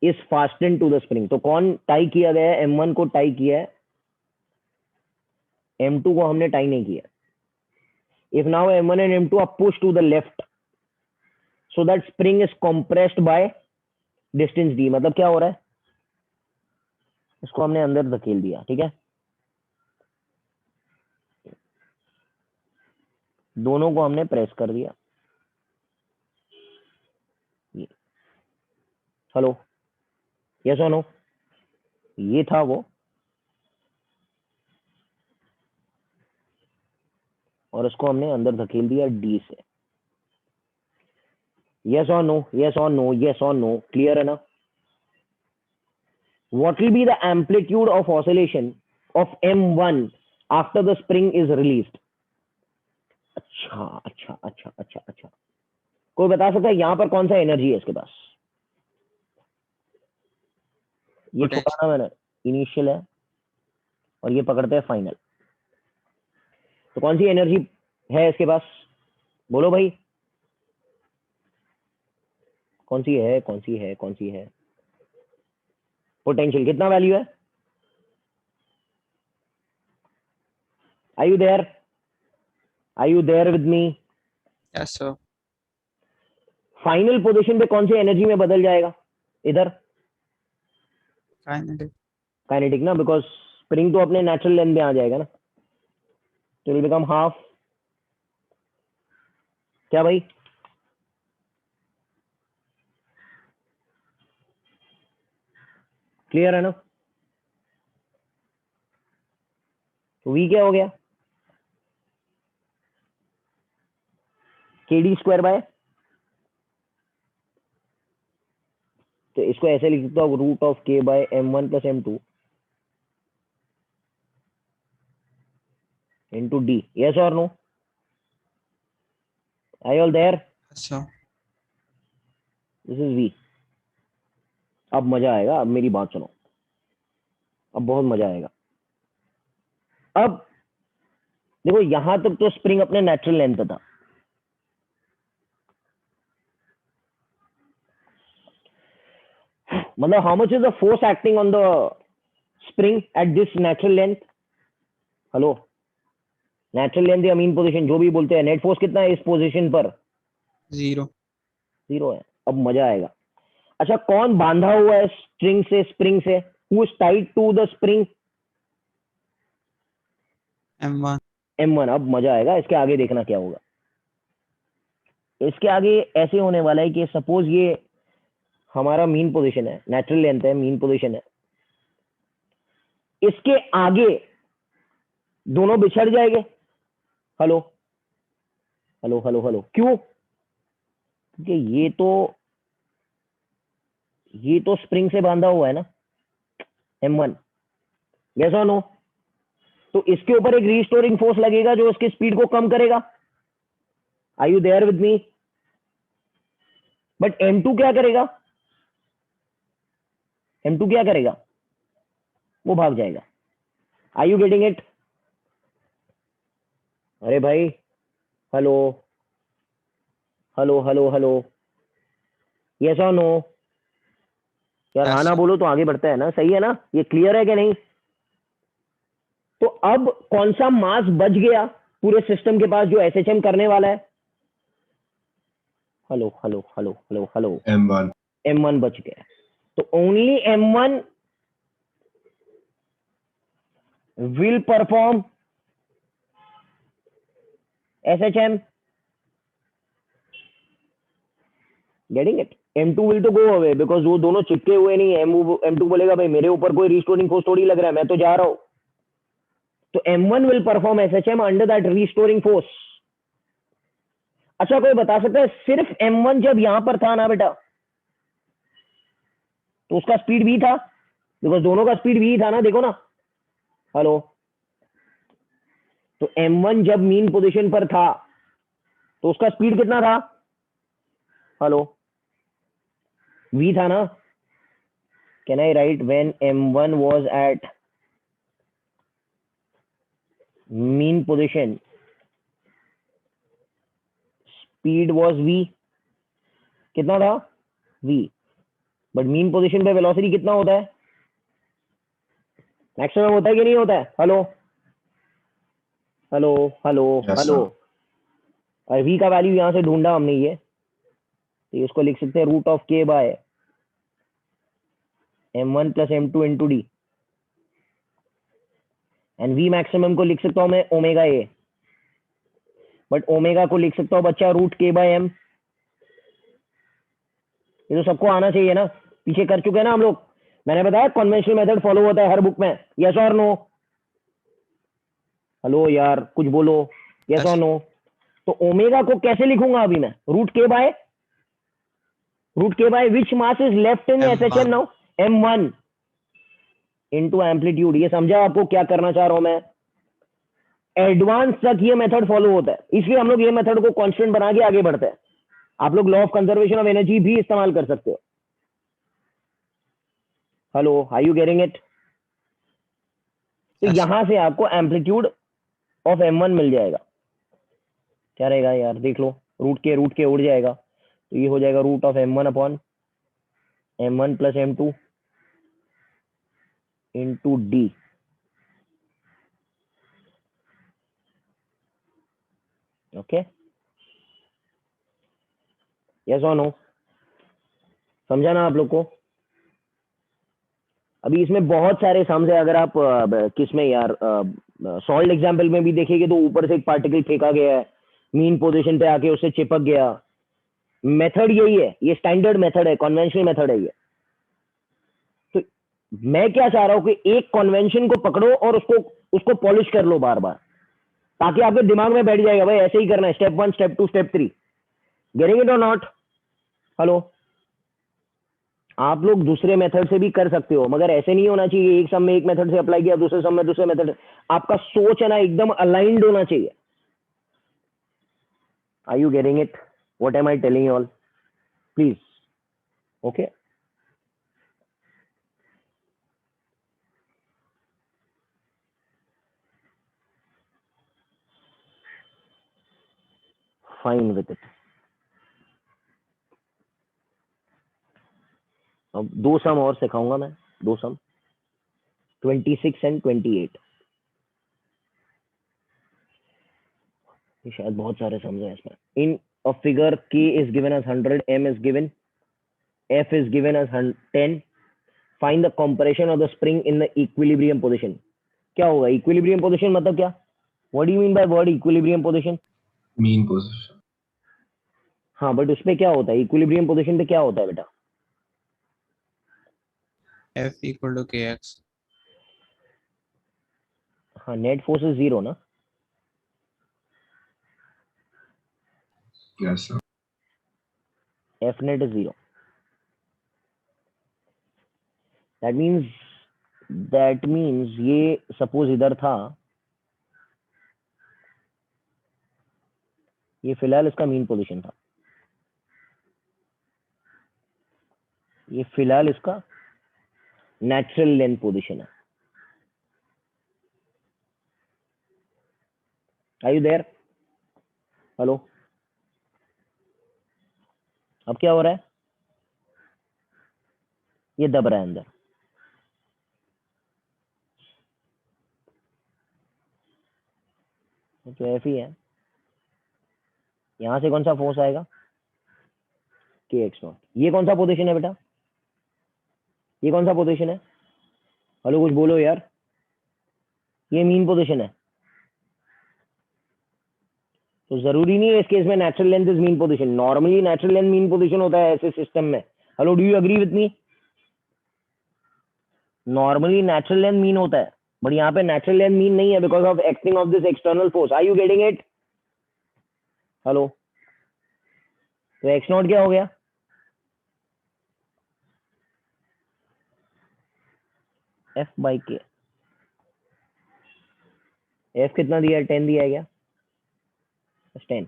is fastened to the spring। तो कौन टाई किया गया है? m1 को टाई किया है, m2 को हमने टाई नहीं किया। if now m1 and m2 are pushed to the left so that spring is compressed by distance d, मतलब क्या हो रहा है? इसको हमने अंदर धकेल दिया, ठीक है। दोनों को हमने प्रेस कर दिया। हेलो, यस और नो? ये था वो, और इसको हमने अंदर धकेल दिया डी से। यस और नो? यस और नो? यस और नो? क्लियर है ना? What will be the amplitude of oscillation of m1 after the spring is released? अच्छा अच्छा अच्छा अच्छा अच्छा, कोई बता सकता है यहाँ पर कौन सा एनर्जी है इसके पास? ये Potential. छोड़ा ना मैंने, इनिशियल है, और ये पकड़ते हैं फाइनल। तो कौन सी एनर्जी है इसके पास? बोलो भाई, कौन सी है? कौन सी है? कौन सी है? पोटेंशियल कितना वैल्यू है? Are you there? Are you there with me? Yes, sir. Final position पे कौन सी एनर्जी में बदल जाएगा? इधर Kinetic. काइनेटिक ना, बिकॉज स्प्रिंग तो अपने नेचुरल लेंथ में आ जाएगा ना, तो विल बिकम हाफ। क्या भाई? क्लियर है ना? तो वी क्या हो गया? के डी स्क्वायर बाय, तो इसको ऐसे लिख सकते हो, root of k by m1 plus m2 into d. Yes or no? Are you all there? Yes, sir. This is v. अब मजा आएगा, अब मेरी बात सुनो, अब बहुत मजा आएगा। अब देखो यहां तक तो स्प्रिंग अपने नेचुरल लेंथ पे था, मतलब how much is the force acting on the spring at this natural length? Hello, natural length या मीन पोजीशन जो भी बोलते हैं, नेट फोर्स कितना है इस पोजीशन पर? 0. 0 है। अब मजा आएगा। अच्छा, कौन बांधा हुआ है स्ट्रिंग से, स्प्रिंग से? Who is tied to the spring? M1. M1। अब मजा आएगा, इसके आगे देखना क्या होगा। इसके आगे ऐसे होने वाला है कि सपोज ये हमारा मीन पोजीशन है, नेचुरल लेंथ है, मीन पोजीशन है, इसके आगे दोनों बिछड़ जाएंगे। हेलो हेलो हेलो हेलो, क्यों? क्योंकि ये तो स्प्रिंग से बांधा हुआ है ना, M1। यस और नो? तो इसके ऊपर एक रीस्टोरिंग फोर्स लगेगा जो इसकी स्पीड को कम करेगा। Are you there with me? But M2 क्या करेगा? M2 क्या करेगा? वो भाग जाएगा। Are you getting it? अरे भाई, hello hello hello hello, yes और नो? यार Yes, हाँ ना sir. बोलो तो आगे बढ़ता है ना, सही है ना? ये क्लियर है कि नहीं? तो अब कौन सा मास बच गया पूरे सिस्टम के पास जो एसएचएम करने वाला है? Hello hello hello hello hello, M1. M1 बच गया। तो only M1 will perform SHM. Getting it? M2 will to go away because वो दोनों चिपके हुए नहीं है। M2 बोलेगा भाई मेरे ऊपर कोई रिस्टोरिंग फोर्स थोड़ी लग रहा है, मैं तो जा रहा हूं। तो M1 will perform SHM under that restoring force. अच्छा, कोई बता सकता है सिर्फ M1 जब यहां पर था ना बेटा, तो उसका स्पीड भी था? बिकॉज दोनों का स्पीड भी था ना, देखो ना। हेलो, तो M1 जब मीन पोजीशन पर था तो उसका स्पीड कितना था? हेलो, v था ना? Can I right when M1 was at mean position, speed was v, कितना था? v। बट मीन पोजीशन पे वेलोसिटी कितना होता है? मैक्सिमम होता है कि नहीं होता है? Hello hello hello Yes, hello. sir. और v का वैल्यू यहां से ढूंढा हमने, ये तो इसको लिख सकते हैं root of k by M1 plus M2 into d. And v maximum को लिख सकता हूं मैं ओमेगा a, बट ओमेगा को लिख सकता हूं बच्चा रूट k बाय m। ये तो सबको आना चाहिए ना, पीछे कर चुके हैं ना हम लोग। मैंने बताया कन्वेंशनल मेथड फॉलो होता है हर बुक में। यस और नो? हेलो यार, कुछ बोलो, यस और Yes. नो? तो ओमेगा को कैसे लिखूंगा अभी मैं? Root k by which mass is left in SHM now? M1 into amplitude. ये समझा आपको क्या करना चाह रहा हूं मैं? एडवांस तक ये मेथड फॉलो होता है, इसलिए हम लोग ये मेथड को कांस्टेंट बना के आगे बढ़ते हैं। आप लोग law of conservation of energy भी इस्तेमाल कर सकते हो। Hello, are you getting it? तो Yes. यहां से आपको एम्पलीट्यूड ऑफ M1 मिल जाएगा। क्या रहेगा यार, देख लो, रूट के उड़ जाएगा, तो ये हो जाएगा root of M1 upon M1 plus M2 into d. Okay, yes और नो? समझा ना आप लोग को? अभी इसमें बहुत सारे सम्स है। अगर आप किसमें यार सॉल्ड एग्जाम्पल में भी देखेंगे तो ऊपर से एक पार्टिकल फेंका गया है, मीन पोजीशन पे आके उससे चिपक गया। मेथड यही है, ये स्टैंडर्ड मेथड है, कन्वेंशनल मेथड है ये। तो मैं क्या चाह रहा हूं कि एक कन्वेंशन को पकड़ो और उसको पॉलिश कर लो बार बार, ताकि आपके दिमाग में बैठ जाएगा भाई ऐसे ही करना है, step 1 step 2 step 3। Getting it और नॉट? हेलो, आप लोग दूसरे मेथड से भी कर सकते हो, मगर ऐसे नहीं होना चाहिए एक सम में एक मेथड से अप्लाई किया, दूसरे सम में दूसरे मेथड। आपका सोच है ना एकदम अलाइंड होना चाहिए। Are you getting it what am I telling you all? Please. Okay, fine with it. अब दो सम और सिखाऊंगा मैं, दो सम 26 एंड 28। ये शायद बहुत सारे सम्स हैं इसमें। In a figure k is given as 100, m is given, f is given as 10, find the compression of the spring in the equilibrium position। क्या होगा equilibrium position मतलब क्या? What do you mean by word equilibrium position? mean position. हाँ, but उसपे क्या होता है equilibrium position पे क्या होता है बेटा? F equal to kx। हाँ, नेट फोर्स इज जीरो ना? Yes, sir. F net is zero. That means ये सपोज इधर था, ये फिलहाल इसका मीन पोजीशन था, ये फिलहाल इसका नेचुरल लेंथ पोजीशन है। Are you there? हेलो, अब क्या हो रहा है? ये दब रहा है अंदर। तो ऐसे ही है, यहां से कौन सा फोर्स आएगा? के एक्स नॉट। ये कौन सा पोजीशन है बेटा? ये कौन सा पोजीशन है? हेलो, कुछ बोलो यार। ये मीन पोजीशन है, तो जरूरी नहीं है इस केस में natural length is mean position. Normally natural length mean position होता है ऐसे सिस्टम में। Hello, do you agree with me? Normally natural length mean होता है, बट यहाँ पे नेचुरल लेंथ मीन नहीं है because of acting of this external force. Are you getting it? Hello, तो एक्स नॉट क्या हो गया? एफ बाई के। एफ कितना दिया है? 10 दिया है क्या? 10।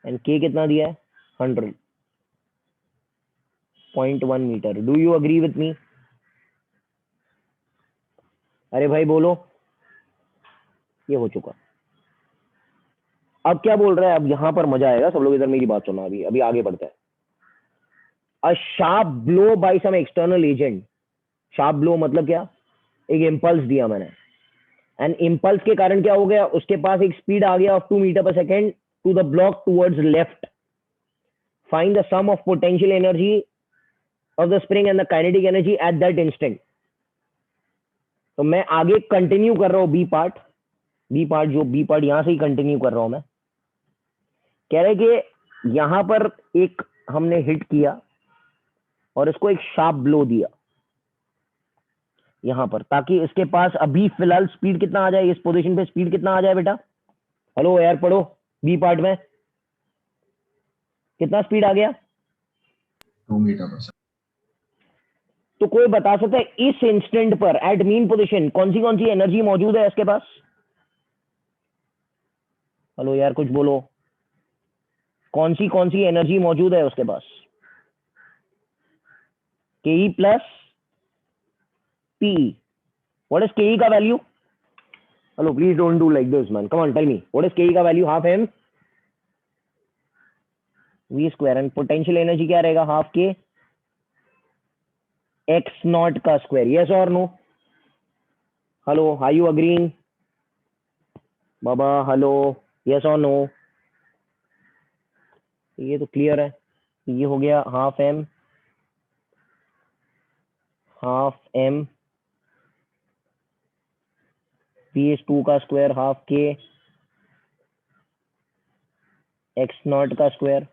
एंड के कितना दिया है? 100.1 metre. Do you agree with me? अरे भाई बोलो। ये हो चुका। अब क्या बोल रहा है? अब यहां पर मजा आएगा, सब लोग इधर मेरी बात सुनना। अभी अभी आगे बढ़ते हैं। A sharp blow by some external agent. Sharp blow मतलब क्या? एक इम्पल्स दिया मैंने, एंड इम्पल्स के कारण क्या हो गया? उसके पास एक स्पीड आ गया ऑफ 2 मीटर पर second to the block towards left. Find the sum of potential energy of the spring and the kinetic energy at that instant. तो मैं आगे कंटिन्यू कर रहा हूं बी पार्ट यहां से ही कंटिन्यू कर रहा हूं मैं। कह रहे कि यहां पर एक हमने हिट किया और इसको एक शार्प ब्लो दिया यहां पर, ताकि इसके पास अभी फिलहाल स्पीड कितना आ जाए? इस पोजीशन पे स्पीड कितना आ जाए बेटा? हेलो यार, पढ़ो। बी पार्ट में कितना स्पीड आ गया? 2 meter per second. तो कोई बता सकता है इस इंस्टेंट पर एट मीन पोजीशन कौन सी एनर्जी मौजूद है इसके पास? हेलो यार, कुछ बोलो। कौन सी एनर्जी मौजूद है उसके पास? के plus P. What is k का value? Hello, please don't do like this man, come on tell me what is k का value? Half M we square. And potential energy क्या रहेगा? हाफ के एक्स नॉट का square. Yes और no? Hello, are you agreeing बाबा? Hello, yes और no? ये तो clear है। ये हो गया हाफ एम पी एस 2 का square half k x not का स्क्वायर।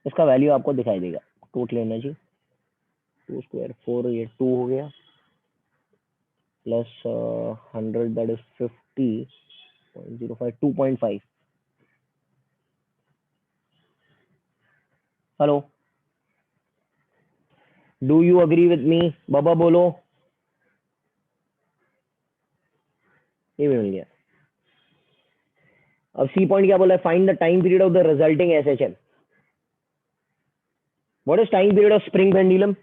इसका वैल्यू आपको दिखाई देगा। टोटल एनर्जी 2 स्क्वायर 4, ये 2 हो गया plus 100 that is 50.05 2.5। Hello, do you agree with me? बाबा बोलो। ये भी मिल गया। अब सी पॉइंट क्या बोला है? Find the time period of the resulting SHM. What is time period of spring pendulum?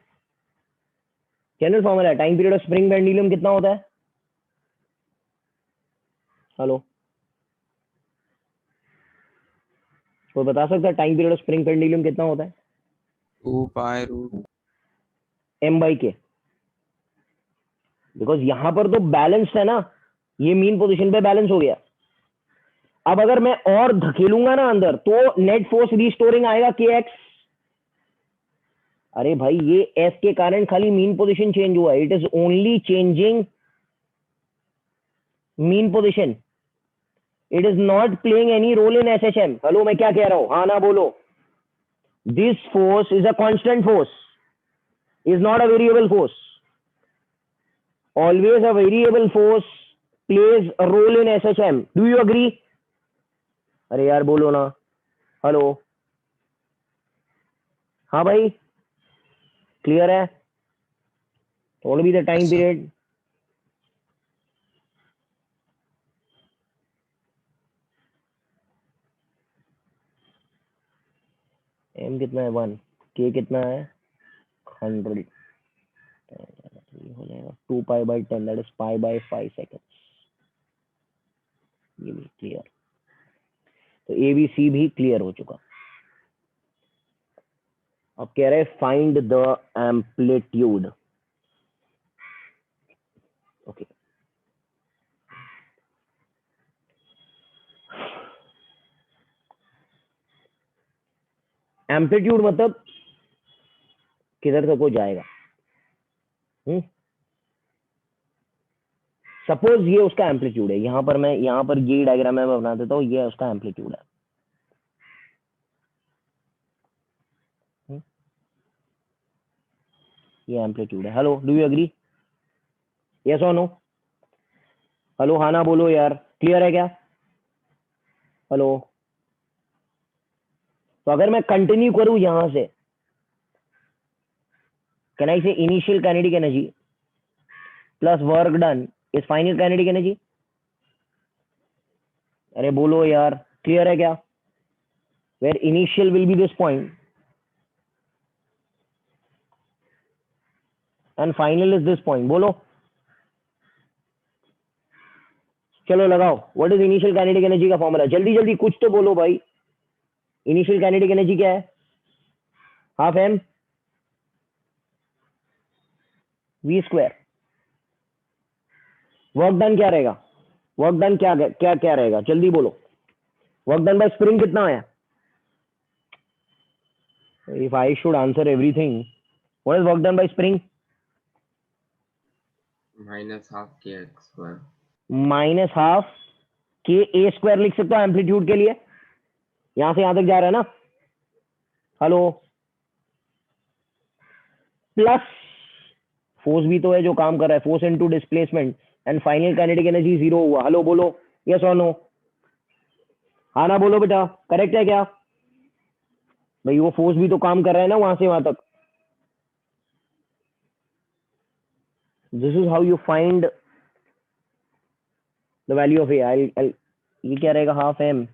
General formula है, time period of spring pendulum कितना होता है? हेलो, कोई बता सकता है time period of spring pendulum कितना होता है? 2 pi root m by k। Because यहां पर तो बैलेंस्ड है ना, ये मीन पोजीशन पे बैलेंस हो गया। अब अगर मैं और धकेलूंगा ना अंदर तो नेट फोर्स रिस्टोरिंग आएगा के एक्स। अरे भाई ये एस के कारण खाली मीन पोजीशन चेंज हुआ, it is only changing mean position, it is not playing any role in SHM. Hello, मैं क्या कह रहा हूं? हाँ ना बोलो। This force is a constant force, is not a variable force. Always a variable force plays a role in SHM. Do you agree? अरे यार बोलो ना। हेलो, हाँ भाई, क्लियर है? what will be the time Yes, sir. period? m कितना है? 1। k कितना है? 100। ये हो जाएगा 2 pi by 10, that is pi by 5 seconds। ये भी क्लियर। तो ए बी सी भी क्लियर हो चुका। अब कह रहे हैं find the amplitude. Okay, amplitude मतलब किधर तक वो जाएगा। सपोज ये उसका एम्पलीट्यूड है, यहां पर ये डायग्राम मैं बना देता हूँ, ये उसका एम्पलीट्यूड है। ये एम्पलीट्यूड है। Hello, do you agree? Yes और नो? हेलो, हाँ ना बोलो यार, क्लियर है क्या? हेलो, तो अगर मैं कंटिन्यू करूं यहां से, can I say initial kinetic energy plus work done is final kinetic energy? अरे बोलो यार, क्लियर है क्या? Where initial will be this point and final is this point. बोलो, चलो लगाओ। What is initial kinetic energy का फॉर्मूला? जल्दी जल्दी कुछ तो बोलो भाई। इनिशियल काइनेटिक एनर्जी क्या है? Half M we square. Work done क्या रहेगा? वर्क डन क्या क्या क्या रहेगा? जल्दी बोलो। वर्क डन बाय स्प्रिंग कितना है? If I should answer everything, what is work done by spring? -half kx square। Minus half K A square लिख सकता हूं एम्पलीट्यूड के लिए। यहां से यहां तक जा रहा है ना। हेलो, प्लस फोर्स भी तो है जो काम कर रहा है, force into displacement and final kinetic energy 0 हुआ। हेलो बोलो, यस और नो? हाँ ना बोलो बेटा, करेक्ट है क्या भाई? वो फोर्स भी तो काम कर रहा है ना वहां से वहां तक। This is how you find the value of A. ये क्या रहेगा? Half M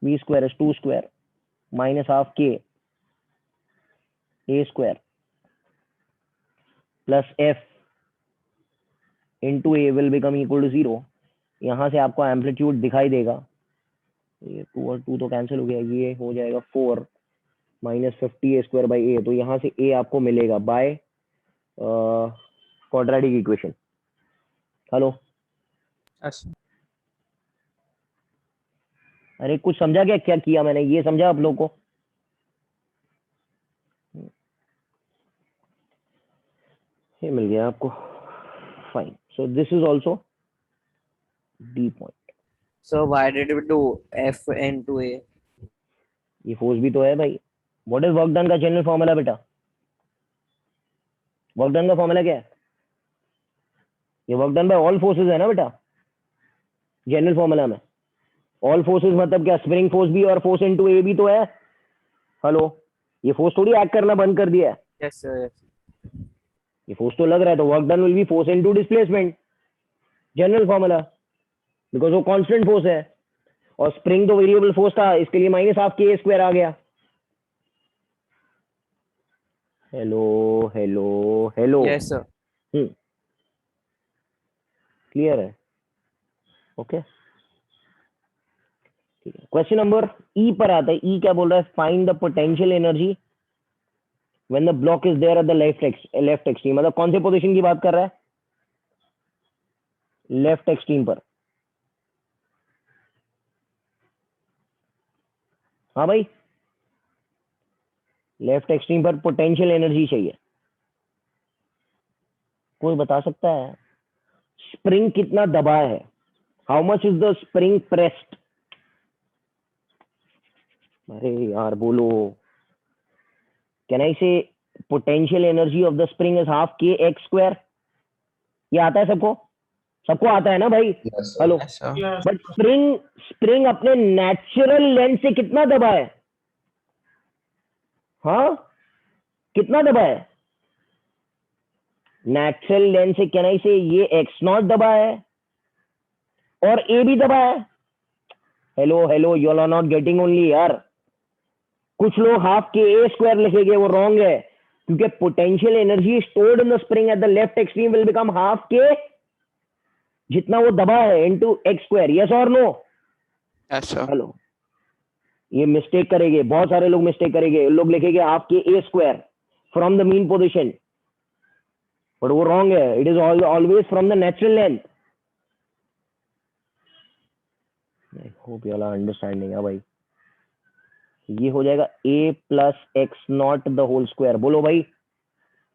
we square is 2 square minus half K A square plus F into A will become equal to 0। यहां से आपको एम्पलीट्यूड दिखाई देगा। ये 2 और 2 तो कैंसिल हो गया, ये हो जाएगा 4 माइनस 50 ए स्क्वायर बाई ए। तो यहां से ए आपको मिलेगा by quadratic equation. Hello, Yes, sir. अरे कुछ समझा क्या? क्या किया मैंने? ये समझा आप लोग को? ये मिल गया आपको। Fine, so this is also D point. So why did we do F into A? ये फोर्स भी तो है भाई। व्हाट इज वर्क डन का जनरल फॉर्मूला बेटा? वर्क डन का फॉर्मूला क्या है? ये work done by all forces है ना बेटा, जनरल फॉर्मूला में। ऑल फोर्सेस मतलब क्या? स्प्रिंग फोर्स भी और फोर्स इनटू ए भी तो है। हेलो, ये फोर्स थोड़ी एक्ट करना बंद कर दिया है। Yes, sir. Yes. ये फोर्स तो लग रहा है, तो work done will be force into displacement, general formula, because वो कांस्टेंट फोर्स है और स्प्रिंग तो वेरिएबल फोर्स था, इसके लिए माइनस हाफ के स्क्वायर आ गया। Hello hello hello, Yes, sir. Clear है? ओके, ठीक है। क्वेश्चन नंबर ई पर आता है। ई क्या बोल रहा है? Find the potential energy when the block is there at the left extreme. मतलब कौन से पोजीशन की बात कर रहा है? लेफ्ट एक्सट्रीम पर। हाँ भाई, लेफ्ट एक्सट्रीम पर पोटेंशियल एनर्जी चाहिए। कोई बता सकता है? स्प्रिंग कितना दबा है? How much is the spring pressed? अरे यार बोलो। कैन आई से potential energy of the spring is half k x square? ये आता है सबको? सबको आता है ना भाई? Yes, sir. Hello, Yes, sir. Yes. But spring अपने नेचुरल लेंथ से कितना दबा है? हाँ, कितना दबा है नेचुरल लेंथ से? कैन आई से ये एक्स नॉट दबा है और ए भी दबा है। Hello hello, you are not getting only यार। कुछ लोग हाफ के ए स्क्वायर लिखेंगे, वो रॉन्ग है, क्योंकि potential energy stored in the spring at the left extreme will become half के, जितना वो दबा है, इनटू एक्स स्क्वायर। यस और नो? Yes, sir. हेलो, ये मिस्टेक करेंगे, बहुत सारे लोग मिस्टेक करेंगे। लोग लिखेंगे half K A square from the mean position, but वो रॉन्ग है। It is always from the natural length. I hope you are understanding. हाँ भाई, ये हो जाएगा a plus X naught the whole square. बोलो भाई,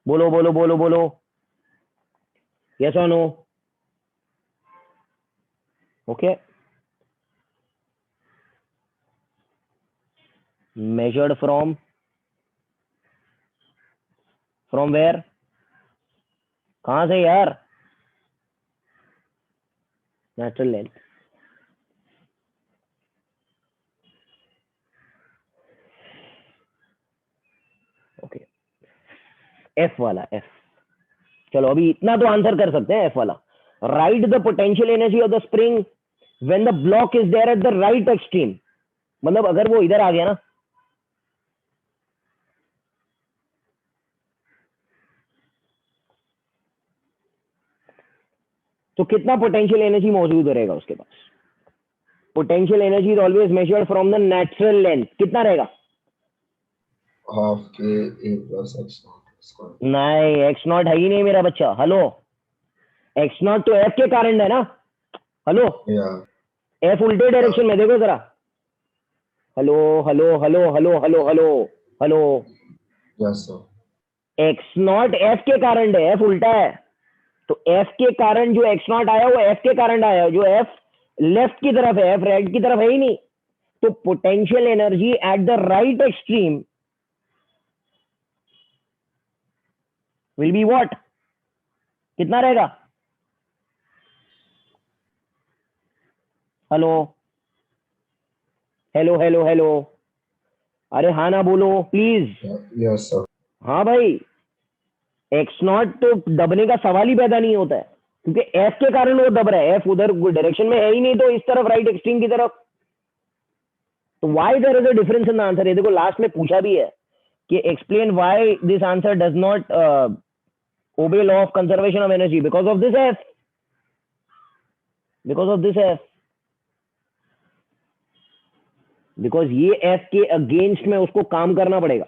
बोलो बोलो बोलो बोलो, यस और no? Okay, measured from where? कहां से यार? Natural length. ओके, एफ वाला, एफ। चलो अभी इतना तो आंसर कर सकते हैं, एफ वाला। Write the potential energy of the spring when the block is there at the right extreme. मतलब अगर वो इधर आ गया ना, तो कितना पोटेंशियल एनर्जी मौजूद रहेगा उसके पास? Potential energy is always measured from the natural length. कितना रहेगा? Half K A plus X naught square. नहीं, एक्स नॉट है ही नहीं मेरा बच्चा। हेलो, एक्स नॉट तो एफ के कारण है ना। Hello, Yeah. एफ उल्टे डायरेक्शन में, देखो जरा। Hello hello hello hello hello hello hello, Yes, sir. X not F के कारण है, एफ उल्टा है। तो एफ के कारण जो एक्स नॉट आया वो एफ के कारण आया, जो एफ लेफ्ट की तरफ है, एफ राइट की तरफ है ही नहीं। तो potential energy at the right extreme will be what? कितना रहेगा? हेलो हेलो हेलो हेलो, अरे हाँ ना बोलो प्लीज। Yes, sir. हाँ भाई, एक्स नॉट तो दबने का सवाल ही पैदा नहीं होता है, क्योंकि एफ के कारण वो दब रहा है। एफ उधर डायरेक्शन में है ही नहीं, तो इस तरफ राइट एक्सट्रीम की तरफ। तो why there is a difference in the answer? ये देखो लास्ट में पूछा भी है कि explain why this answer does not obey law of conservation of energy because of this F, because of this F, because ये एफ के against में उसको काम करना पड़ेगा।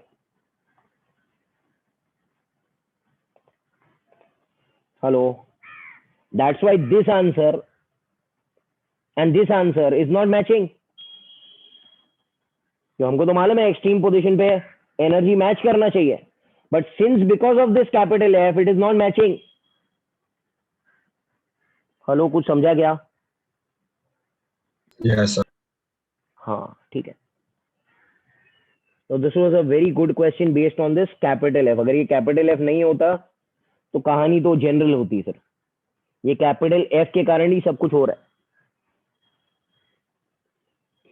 Hello, that's why this answer and this answer is not matching. तो हमको तो मालूम है एक्सट्रीम पोजीशन पे एनर्जी मैच करना चाहिए, but since because of this capital F it is not matching. Hello, कुछ समझा क्या? Yes, sir. हाँ ठीक है। तो this was a very good question based on this capital F. अगर ये कैपिटल एफ नहीं होता तो कहानी तो जनरल होती सर। ये कैपिटल एफ के कारण ही सब कुछ हो रहा है।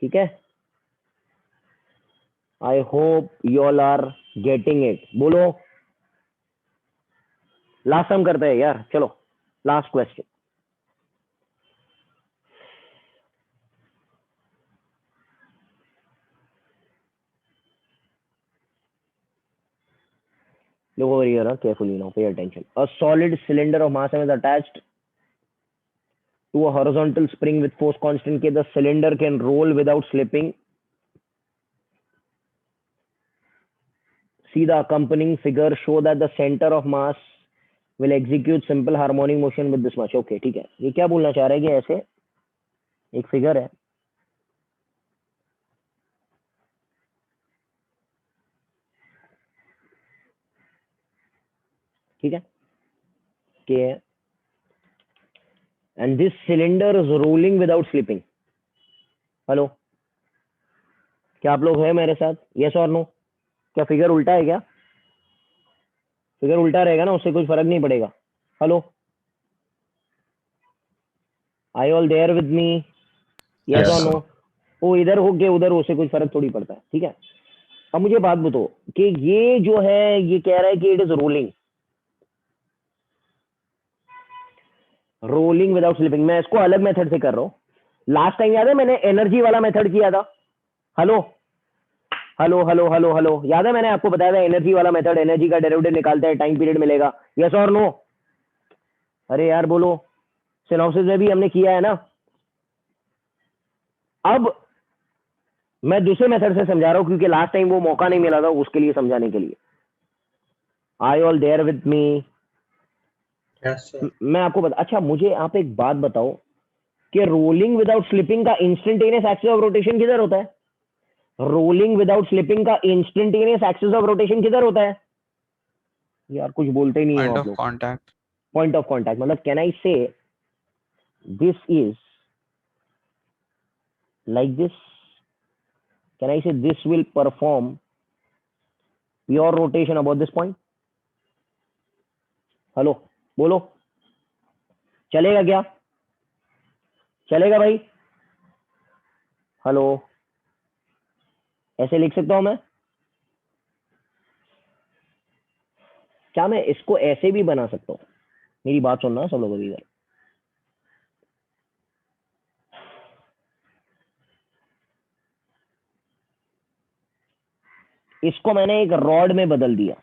ठीक है, I hope you all are getting it. बोलो लास्ट सम करते हैं यार, चलो last question. Look over here, carefully now, pay attention. A solid cylinder of mass m is attached to a horizontal spring with force constant K. The cylinder can roll without slipping. See the accompanying figure show that the center of mass will execute simple harmonic motion with this much. Okay, ठीक है, ये क्या बोलना चाह रहा है कि ऐसे एक फिगर है, ठीक है, कि and this cylinder is rolling without slipping. Hello, क्या आप लोग हैं मेरे साथ? यस और नो? क्या फिगर उल्टा है क्या? फिगर उल्टा रहेगा ना, उससे कुछ फर्क नहीं पड़ेगा। Hello, I all there with me? Yes Yes, और नो? वो इधर हो के उधर हो, उससे कुछ फर्क थोड़ी पड़ता है, ठीक है। अब मुझे बात बताओ कि ये जो है ये कह रहा है कि it is rolling without slipping. मैं इसको अलग मेथड से कर रहा हूँ। लास्ट टाइम याद है मैंने एनर्जी वाला मेथड किया था? Hello hello hello hello hello, याद है मैंने आपको बताया था एनर्जी वाला मेथड, एनर्जी का डेरिवेटिव निकालते हैं, टाइम पीरियड मिलेगा। यस और नो? अरे यार बोलो, सिनॉप्सिस में भी हमने किया है ना। अब मैं दूसरे मेथड से समझा रहा हूँ क्योंकि लास्ट टाइम वो मौका नहीं मिला था, उसके लिए समझाने के लिए। I all there with me? yes, sir. मैं आपको बता, अच्छा मुझे आप एक बात बताओ कि रोलिंग विदाउट स्लिपिंग का इंस्टेंटेनियस एक्सिस ऑफ रोटेशन किधर होता है? रोलिंग विदाउट स्लिपिंग का इंस्टेंटेनियस एक्सिस ऑफ रोटेशन किधर होता है? यार कुछ बोलते ही नहीं हो Point आप of लोग। contact. पॉइंट ऑफ कांटेक्ट मतलब can I say this is like this? Can I say this will perform pure rotation about this point? Hello बोलो, चलेगा क्या? चलेगा भाई? हेलो, ऐसे लिख सकता हूं मैं? क्या मैं इसको ऐसे भी बना सकता हूँ? मेरी बात सुनना सब लोग इधर। इसको मैंने एक रॉड में बदल दिया।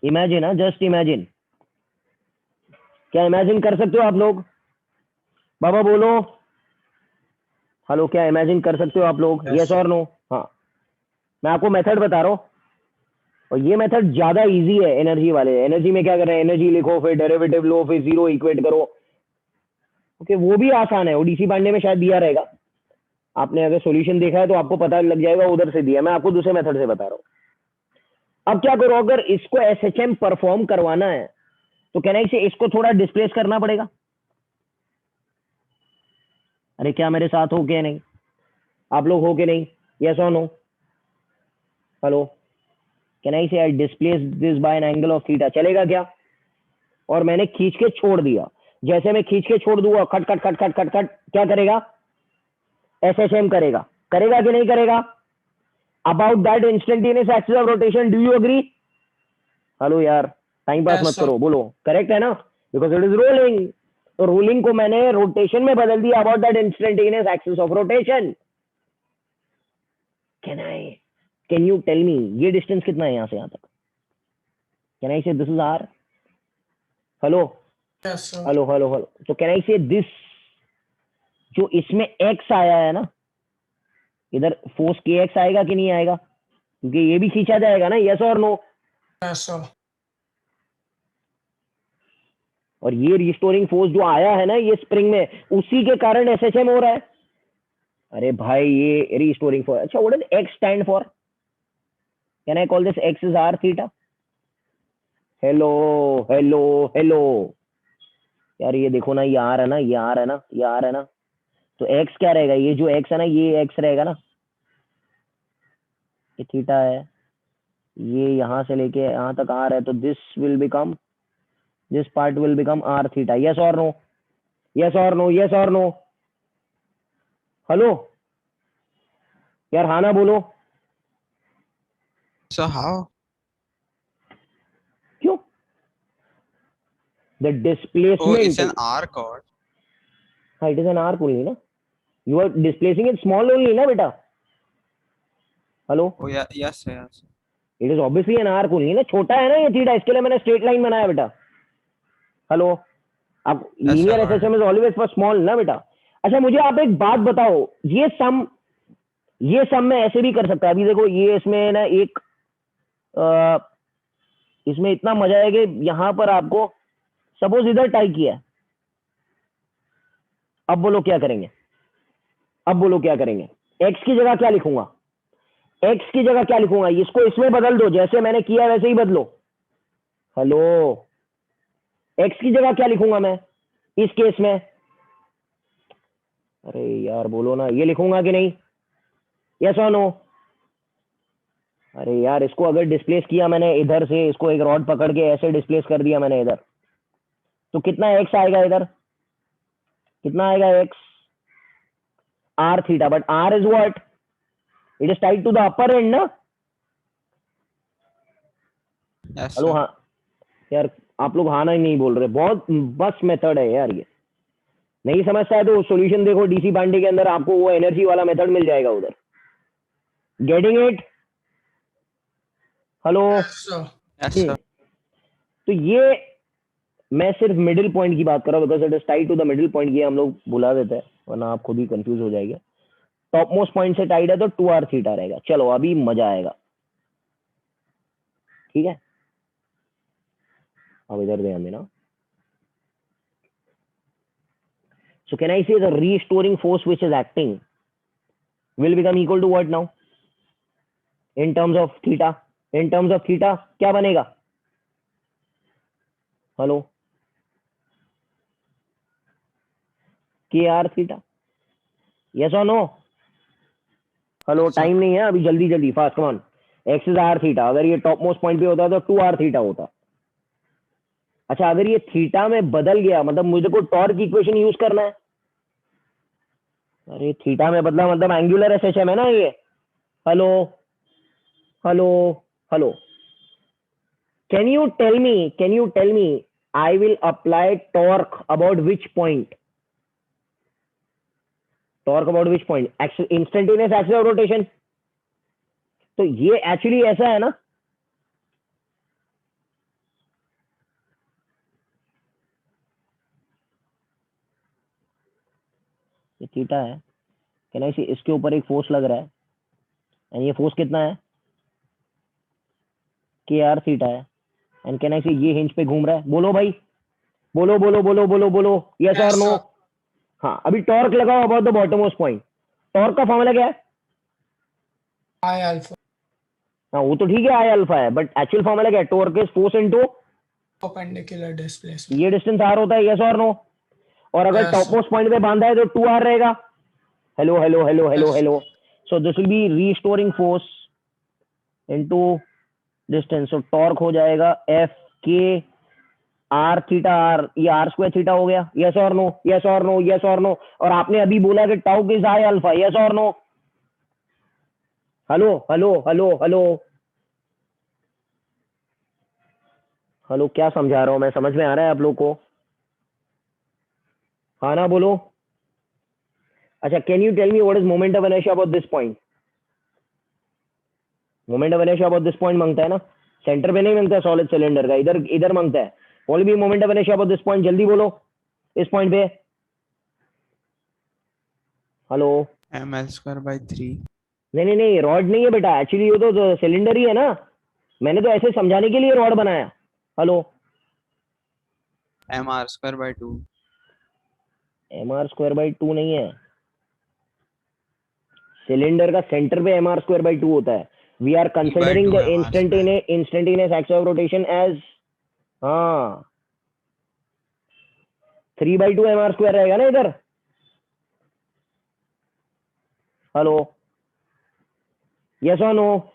Imagine, just imagine. क्या इमेजिन कर सकते हो आप लोग? बाबा बोलो, हेलो, क्या इमेजिन कर सकते हो आप लोग? Yes, yes sir. और नो? हाँ, मैं आपको मेथड बता रहा हूँ और ये मेथड ज्यादा इजी है एनर्जी वाले। एनर्जी में क्या कर रहे हैं, एनर्जी लिखो, फिर डेरिवेटिव लो, फिर जीरो इक्वेट करो। ओके, वो भी आसान है, वो डीसी पांडे में शायद दिया रहेगा। आपने अगर सॉल्यूशन देखा है तो आपको पता लग जाएगा, उधर से दिया। मैं आपको दूसरे मेथड से बता रहा हूँ। अब क्या करो, अगर इसको एसएचएम परफॉर्म करवाना है तो कहना इसे इसको थोड़ा डिस्प्लेस करना पड़ेगा। अरे क्या मेरे साथ हो क्या नहीं? आप लोग हो के नहीं? यस और no? Hello, can I say I displace this by an angle of theta? चलेगा क्या? और मैंने खींच के छोड़ दिया। जैसे मैं खींच के छोड़ दूंगा, खट खट खट खट खट खट, क्या करेगा? एसएचएम करेगा। करेगा कि नहीं करेगा? About that instantaneous axis of rotation, do you agree? Hello यार, टाइम पास Yes, मत sir. करो, बोलो करेक्ट है ना? Because it is rolling. तो रोलिंग को मैंने रोटेशन में बदल दिया, about that instantaneous axis of rotation. Can you tell me ये डिस्टेंस कितना है यहाँ से यहाँ तक? Can I say this is r? Hello Yes, sir. Hello hello hello, तो कैन आई से दिस जो इसमें एक्स आया है ना, इधर फोर्स के एक्स आएगा कि नहीं आएगा? क्योंकि ये भी खींचा जाएगा ना। यस और नो? Yes, sir. और ये रिस्टोरिंग फोर्स जो आया है ना ये स्प्रिंग में, उसी के कारण एसएचएम हो रहा है। अरे भाई ये रिस्टोरिंग फोर्स। अच्छा, what does x stand for? Can I call this x is r theta? Hello hello hello यार, ये देखो ना, ये आर है ना, ये आर है ना, ये आर है ना, तो एक्स क्या रहेगा? ये जो एक्स है ना, ये एक्स रहेगा ना, ये थीटा है, ये यहां से लेके यहां तक आर है, तो this part will become r theta. Yes और नो? यस और नो? यस और नो? हेलो यार, हाँ ना बोलो। So how? The Oh, displacement. it's an arc chord. हाँ, it is an arc only ना. You are displacing it small only ना बेटा. Hello. Oh, yeah, yes, yes. It is obviously an arc only ना. छोटा है ना ये theta, इसके लिए मैंने स्ट्रेट लाइन बनाया बेटा. हेलो. अब Yes, linear sir. SHM is always for small ना बेटा. अच्छा मुझे आप एक बात बताओ, ये सम में ऐसे भी कर सकता है. अभी देखो ये इसमें ना एक इसमें इतना मजा है कि यहां पर आपको सपोज इधर टाई किया है. अब बोलो क्या करेंगे. एक्स की जगह क्या लिखूंगा. इसको इसमें बदल दो, जैसे मैंने किया वैसे ही बदलो. हेलो. एक्स की जगह क्या लिखूंगा मैं इस केस में. अरे यार बोलो ना, ये लिखूंगा कि नहीं. यस और नो. अरे यार इसको अगर डिस्प्लेस किया मैंने इधर से, इसको एक रॉड पकड़ के ऐसे डिस्प्लेस कर दिया मैंने इधर, तो कितना एक्स आएगा इधर. कितना आएगा x. R theta. But r is what. It is tied to the upper end ना. Yes, hello. sir. हाँ यार आप लोग हाँ ना ही नहीं बोल रहे. बहुत बस मेथड है यार ये. नहीं समझता है तो सॉल्यूशन देखो डीसी पांडे के अंदर, आपको वो एनर्जी वाला मेथड मिल जाएगा उधर. Getting it. Hello. Yes, sir. Yes, sir. तो ये मैं सिर्फ मिडिल पॉइंट की बात कर रहा हूँ, because it is tied to the middle point. ये हम लोग बुला देते हैं वरना आप खुद ही कंफ्यूज हो जाएगा. टॉप मोस्ट पॉइंट से टाइड है तो 2r थीटा रहेगा. चलो अभी मजा आएगा. ठीक है. अब इधर ध्यान देना. So can I say the restoring force which is acting will become equal to what now? In terms of theta. क्या बनेगा. हेलो. KR theta. यस और no. Hello. Yes, sir. Time नहीं है अभी, जल्दी fast come on. X is r theta. अगर ये top most point पे होता तो 2r थीटा होता. अच्छा अगर ये थीटा में बदल गया, मतलब मुझे को टॉर्क इक्वेशन यूज करना है. अरे थीटा में बदला मतलब एंगुलर एसएचएम है ना ये. Hello. Can you tell me I will apply torque about which point. Instantaneous axis of rotation. तो ये एक्चुअली ऐसा है ना. ये थीटा है. कैन आई सी इसके ऊपर एक फोर्स लग रहा है एंड ये फोर्स कितना है. KR थीटा है. एंड कैन आई सी ये हिंज पे घूम रहा है. बोलो भाई. बोलो. यस और Yes, नो. sir. हाँ अभी टॉर्क लगाओ about the bottom most point. Torque का फॉर्मूला क्या है. I alpha. हाँ वो तो ठीक है आई अल्फा है, बट एक्चुअल फॉर्मूला क्या है. Torque is force into Perpendicular displacement. ये डिस्टेंस r होता है. यस और नो. और अगर Yes, top sir. Most point पे बांधा है तो 2r रहेगा. Hello. Yes. So this will be restoring force into distance. So torque हो जाएगा F K R theta R. ये R स्क्वायर थीटा हो गया. यस और नो. और आपने अभी बोला कि tau is I alpha. Yes और नो. हेलो. क्या समझा रहा हूं मैं. समझ में आ रहा है आप लोग को. हाँ ना बोलो. अच्छा can you tell me what is moment of inertia about this point. Moment of inertia about this point मांगता है ना. सेंटर पे नहीं मांगता है सॉलिड सिलेंडर का, इधर मांगता है. What will be moment of inertia about this point. जल्दी बोलो इस पॉइंट पे. हेलो. ml square by 3. नहीं रॉड नहीं है बेटा. एक्चुअली ये तो सिलेंडर ही है ना. मैंने तो ऐसे समझाने के लिए रॉड बनाया. Hello. mr square by 2. mr square by 2 नहीं है. सिलेंडर का सेंटर पे mr स्क्वायर बाई 2 होता है. We are considering the 2 mr instantaneous axis of rotation as. हाँ 3/2 mr स्क्वायर रहेगा ना इधर. हेलो. यस और no.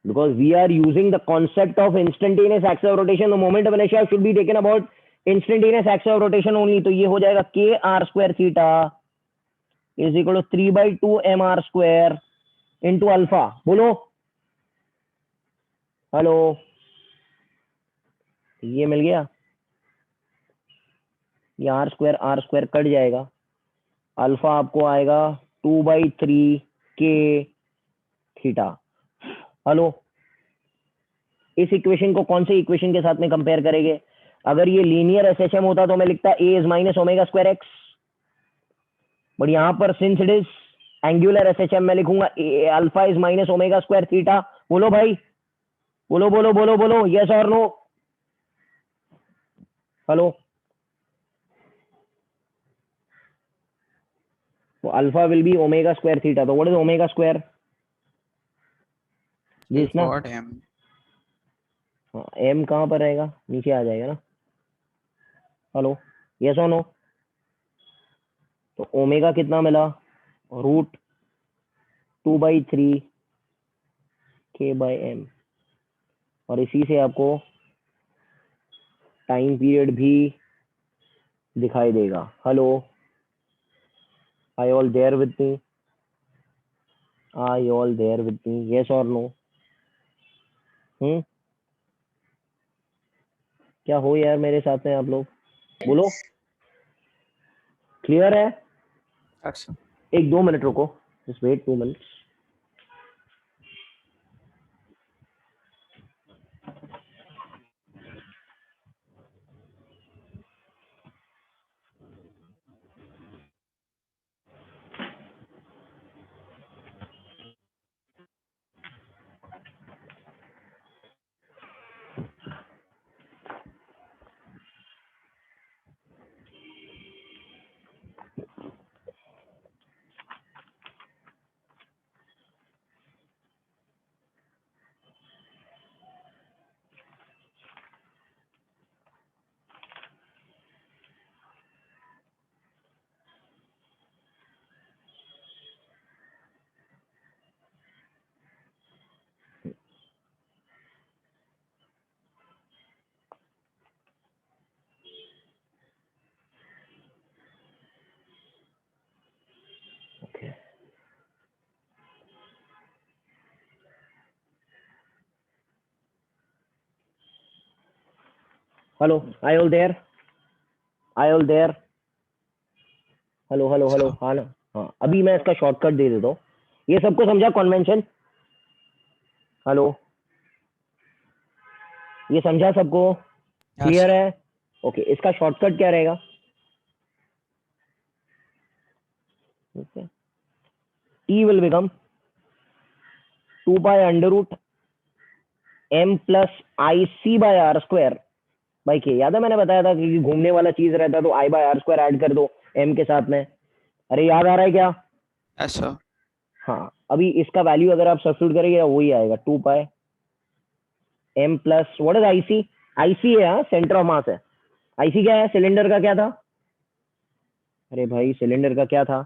because we are using the concept of instantaneous axis of rotation, the moment of inertia should be taken about instantaneous axis of rotation only. तो ये हो जाएगा k r square theta is equal to 3/2 mr square into alpha. बोलो. Hello. ये मिल गया, ये are square cut जाएगा, alpha आपको आएगा 2/3 के थीटा। हेलो, इस इक्वेशन को कौन से इक्वेशन के साथ में कंपेयर करेंगे? अगर ये लीनियर एसएचएम होता तो मैं लिखता A is minus omega square X, but यहाँ पर since it is angular SHM मैं लिखूंगा alpha is minus omega square theta. बोलो भाई, बोलो बोलो बोलो बोलो, यस और नो? हेलो, तो alpha will be omega square theta, तो what is omega square? This ना, What M? हाँ, एम कहाँ पर रहेगा? नीचे आ जाएगा ना। हेलो, यस और नो? तो ओमेगा कितना मिला? √2/3 k/m, और इसी से आपको टाइम पीरियड भी दिखाई देगा। Hello, I all there with me? I all there with me? Yes और नो? क्या हो यार मेरे साथ में आप लोग, बोलो। क्लियर है? Yes, sir. 1-2 मिनट रुको, just wait 2 minutes. Okay, hello, I all there? I all there? Hello hello hello, हाँ ना? हाँ, अभी मैं इसका शॉर्टकट दे देता हूँ। ये सबको समझा कन्वेंशन? हेलो, ये समझा सबको? Yes, clear sir. है? ओके, इसका शॉर्टकट क्या रहेगा? T will become 2π√m+IC/r². भाई के याद है मैंने बताया था कि घूमने वाला चीज रहता तो I/r² ऐड कर दो m के साथ में। अरे याद आ रहा है क्या? Yes, sir. हाँ, अभी इसका वैल्यू अगर आप सब्स्टिट्यूट करेंगे वही आएगा 2πm plus what is IC? IC है, हाँ, सेंटर ऑफ मास है। आईसी क्या है? सिलेंडर का क्या था? अरे भाई, सिलेंडर का क्या था?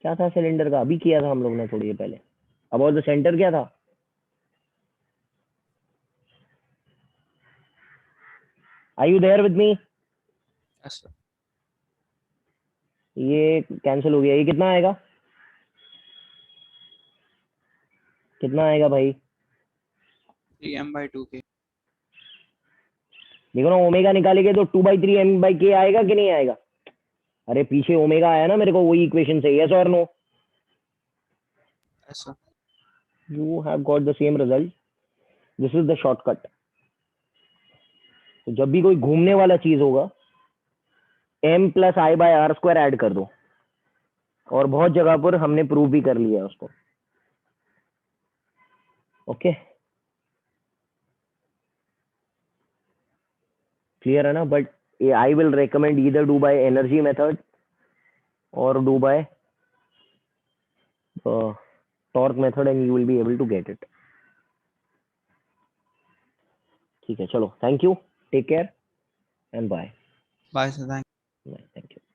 क्या था सिलेंडर का? अभी किया था हम लोग ने थोड़ी देर पहले। अबाउट द सेंटर क्या था? Are you there with me? Yes, sir. ये कैंसिल हो गया, ये कितना आएगा? कितना आएगा भाई? 3m/2k. देखो ना, ओमेगा निकालेंगे तो 2/3m/k आएगा कि नहीं आएगा? अरे पीछे ओमेगा आया ना मेरे को वही इक्वेशन से, यस और no? Yes, sir. You have got the same result, this is the shortcut. तो जब भी कोई घूमने वाला चीज होगा m+I/r² ऐड कर दो, और बहुत जगह पर हमने प्रूव भी कर लिया उसको। ओके, क्लियर है ना? But I will recommend either do by energy method or do by torque method and you will be able to get it. ठीक है, चलो, thank you, take care and bye. Bye, sir. Thank thank you.